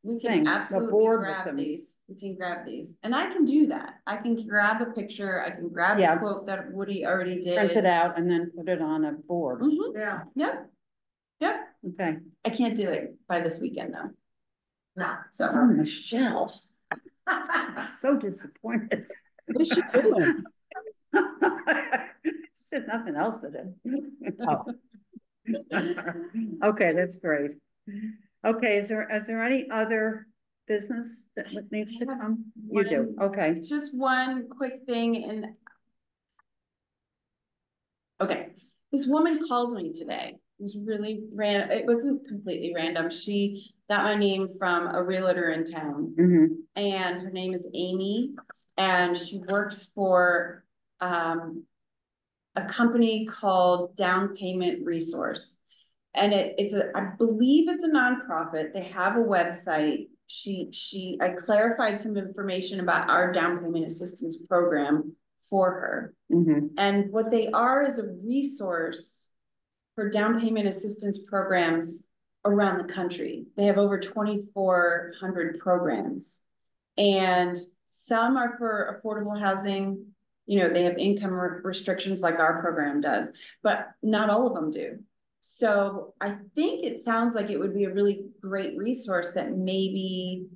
we thing, can a absolutely board with grab them. these. We can grab these, and I can do that. I can grab a picture. I can grab Yeah. a quote that Woody already did. print it out and then put it on a board. Mhm. Yeah, Yep. Okay. I can't do it by this weekend though. no. So. Oh, Michelle. I'm so disappointed. What is she doing? She has nothing else to do. Oh. Okay, that's great. Okay, is there any other business that needs to come? You do, okay. Just one quick thing, and okay, this woman called me today. It was really random. It wasn't completely random. She got my name from a realtor in town, and her name is Amy, and she works for a company called Down Payment Resource. And I believe it's a nonprofit. They have a website. I clarified some information about our down payment assistance program for her. And what they are is a resource for down payment assistance programs around the country. They have over 2,400 programs, and some are for affordable housing. You know, they have income restrictions like our program does, but not all of them do. So I think it sounds like it would be a really great resource that maybe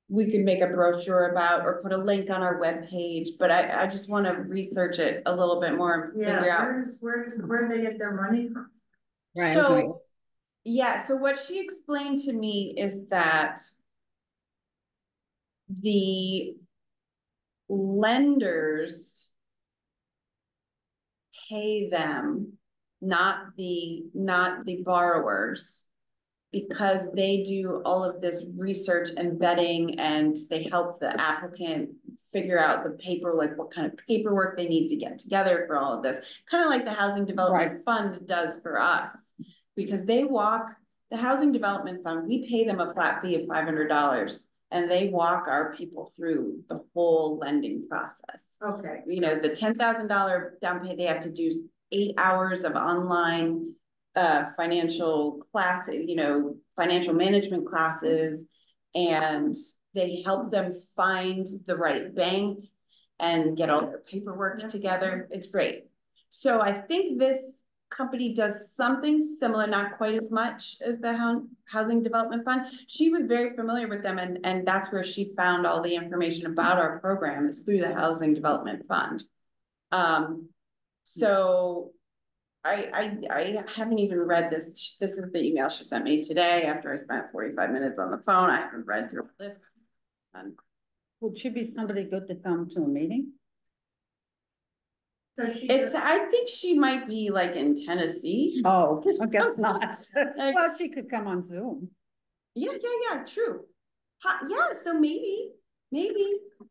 we could make a brochure about or put a link on our webpage, but I just want to research it a little bit more and figure out. Where do they get their money from? Right, So, yeah, so what she explained to me is that the lenders pay them, not the borrowers, because they do all of this research and vetting, and they help the applicant figure out the paper, like what kind of paperwork they need to get together for all of this. Kind of like the Housing Development Fund does for us, because the Housing Development Fund, we pay them a flat fee of $500, and they walk our people through the whole lending process. Okay. You know, the $10,000 down payment, they have to do 8 hours of online financial classes, you know, financial management classes, and they help them find the right bank and get all their paperwork together. It's great. So I think this company does something similar, not quite as much as the Housing Development Fund. She was very familiar with them, and that's where she found all the information about our program, is through the Housing Development Fund. So I haven't even read this. This is the email she sent me today after I spent 45 minutes on the phone. I haven't read through this. Would she be somebody good to come to a meeting? So she. I think she might be like in Tennessee. Oh, I guess not. Well, she could come on Zoom. Yeah, true. Yeah, so maybe.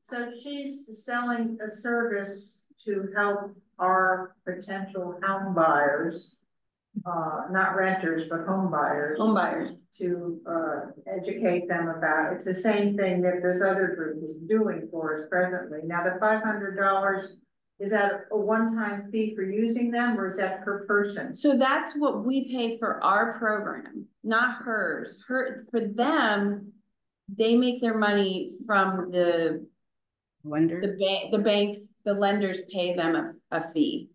So she's selling a service to help our potential home buyers, not renters, but home buyers. Home buyers. To educate them about. It's the same thing that this other group is doing for us presently. Now, the $500, is that a one-time fee for using them, or is that per person? So that's what we pay for our program, not hers. For them, they make their money from the lender. The banks, the lenders pay them a fee.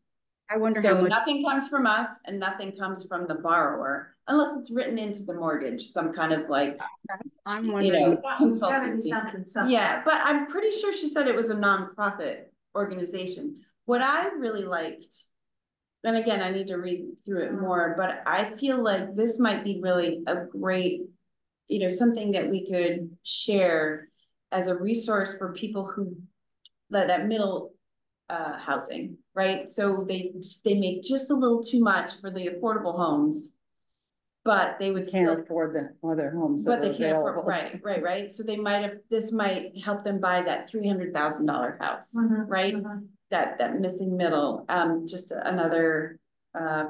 I wonder so how much. Nothing comes from us and nothing comes from the borrower, unless it's written into the mortgage, some kind of like, I'm wondering. consultancy. Something. Yeah, but I'm pretty sure she said it was a nonprofit organization. What I really liked, and again, I need to read through it more, but I feel like this might be really a great, you know, something that we could share as a resource for people who, that middle housing, right? So they make just a little too much for the affordable homes, but they would still, Can't afford the other homes that but are they can't afford, available. right. So they might have, this might help them buy that $300,000 house, right? That missing middle, just another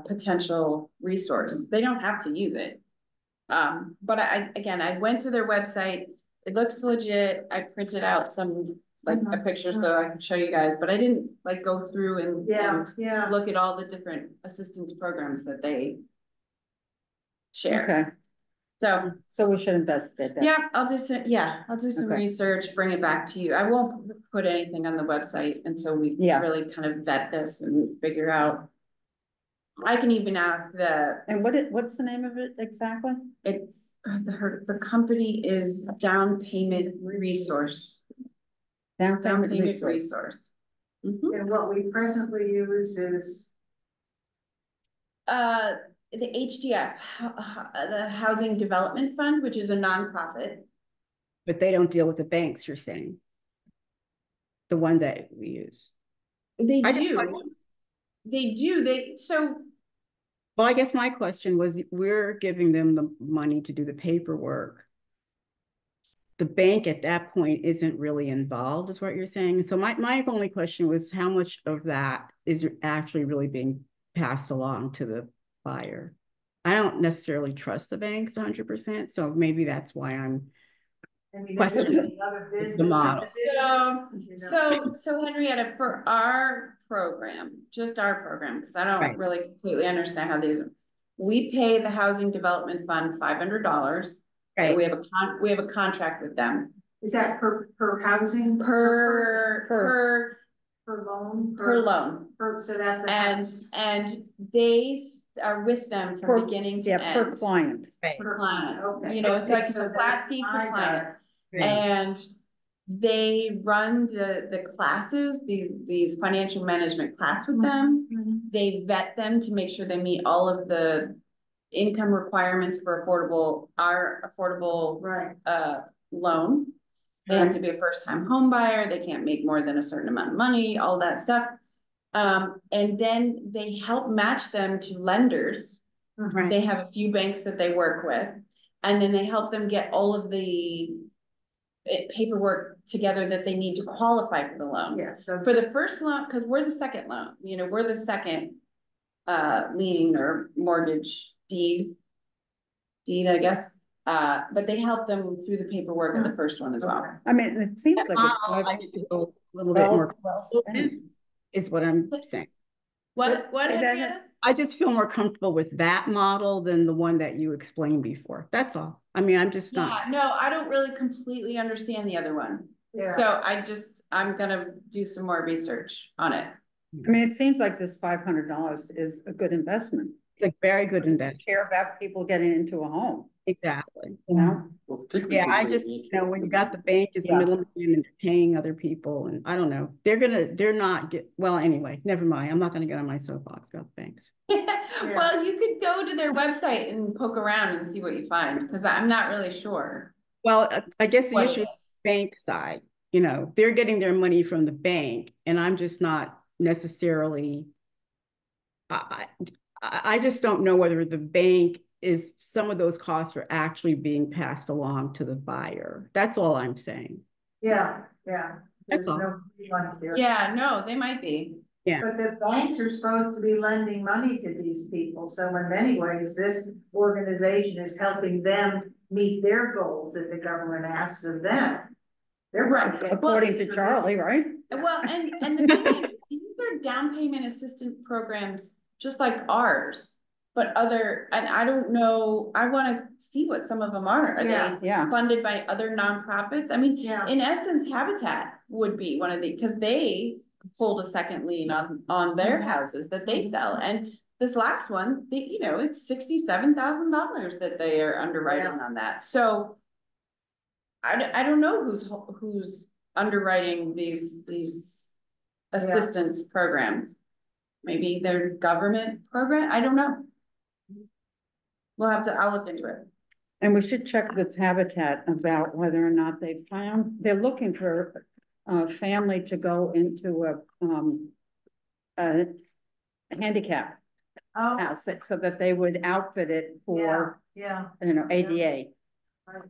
potential resource. They don't have to use it. But I went to their website. It looks legit. I printed out some like a picture so I can show you guys, but I didn't like go through and Yeah. look at all the different assistance programs that they share. Okay, So we should investigate that. yeah, I'll do some Okay. research, bring it back to you. I won't put anything on the website until we Yeah. really kind of vet this and figure out. I can even ask And what's the name of it exactly? it's, the company is Down Payment Resource. Down Down payment Payment resource. Resource. Mhm. And what we presently use is, The HDF, the Housing Development Fund, which is a nonprofit. But they don't deal with the banks, you're saying? The one that we use. They I just do. They do. Well, I guess my question was, we're giving them the money to do the paperwork. The bank at that point isn't really involved, is what you're saying. So my only question was, how much of that is actually really being passed along to the buyer? I don't necessarily trust the banks 100%, so maybe that's why I'm I mean, questioning there's another business. the model. So Henrietta, for our program, just our program, because I don't Right. really completely understand how these, we pay the Housing Development Fund $500. Right. We have a contract with them. Is that per housing? Per loan? loan. So that's. And they are with them from beginning to end. Per client. Per client. Okay. You know, it's like So a flat fee per client. Yeah. And they run the classes, these financial management class with them. They vet them to make sure they meet all of the income requirements for our affordable loan. They have to be a first-time home buyer. They can't make more than a certain amount of money, all that stuff. And then they help match them to lenders. Right. They have a few banks that they work with, and then they help them get all of the paperwork together that they need to qualify for the loan. Yeah, so for the first loan, because we're the second loan, you know, we're the second lien or mortgage deed, I guess. But they help them through the paperwork of the first one as well. I mean, it seems like it's I need to go a little bit more well spent. is what I'm saying. What Say that Henrietta? I just feel more comfortable with that model than the one that you explained before. That's all. I mean, I'm just not. Yeah, no, I don't really completely understand the other one. yeah. So I'm gonna do some more research on it. I mean, it seems like this $500 is a good investment. It's a very good investment. Care about people getting into a home, Exactly. you know? Well, particularly Yeah, I since just, they- you know, when you got the bank as a Yeah. middleman and they're paying other people, and I don't know, they're not well, anyway, never mind. I'm not gonna get on my soapbox about the banks. Well, you could go to their website and poke around and see what you find, because I'm not really sure. Well, I guess the what issue it is is. bank side, you know, they're getting their money from the bank, and I'm just not necessarily, I just don't know whether the bank is, some of those costs are actually being passed along to the buyer. That's all I'm saying. Yeah. That's There's all. no free lunch there. Yeah, no, they might be. But the banks are supposed to be lending money to these people, so in many ways, this organization is helping them meet their goals that the government asks of them. They're Right. getting- According to Charlie, right? Well, and the thing is, these are down payment assistance programs just like ours, but and I don't know, I want to see what some of them are. Are they Yeah. funded by other nonprofits? I mean, Yeah. in essence, Habitat would be one of because they hold a second lien on their houses that they sell. And this last one, it's $67,000 that they are underwriting on that. So I don't know who's underwriting these assistance programs. Maybe their government program, I don't know. I'll look into it. And we should check with Habitat about whether or not they found, they're looking for a family to go into a handicap Oh, house, so that they would outfit it for, yeah. you know, ADA. Right.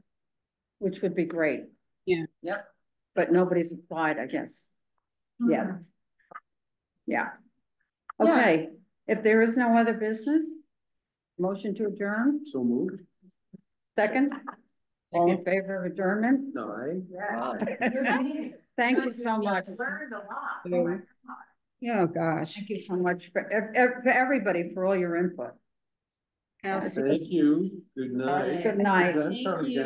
Which would be great. Yeah. Yep. But nobody's applied, I guess. Yeah. Hmm. Yeah. Yeah. Okay, if there is no other business, motion to adjourn, So moved? second? All in favor of adjournment? No, Yeah. Good meeting. Thank you so much. Learned a lot. Yeah. Oh my God. Oh, gosh. Thank you so much for everybody for all your input. I'll see thank you. Good night. Good night. I'm Thank sorry, you. Jack.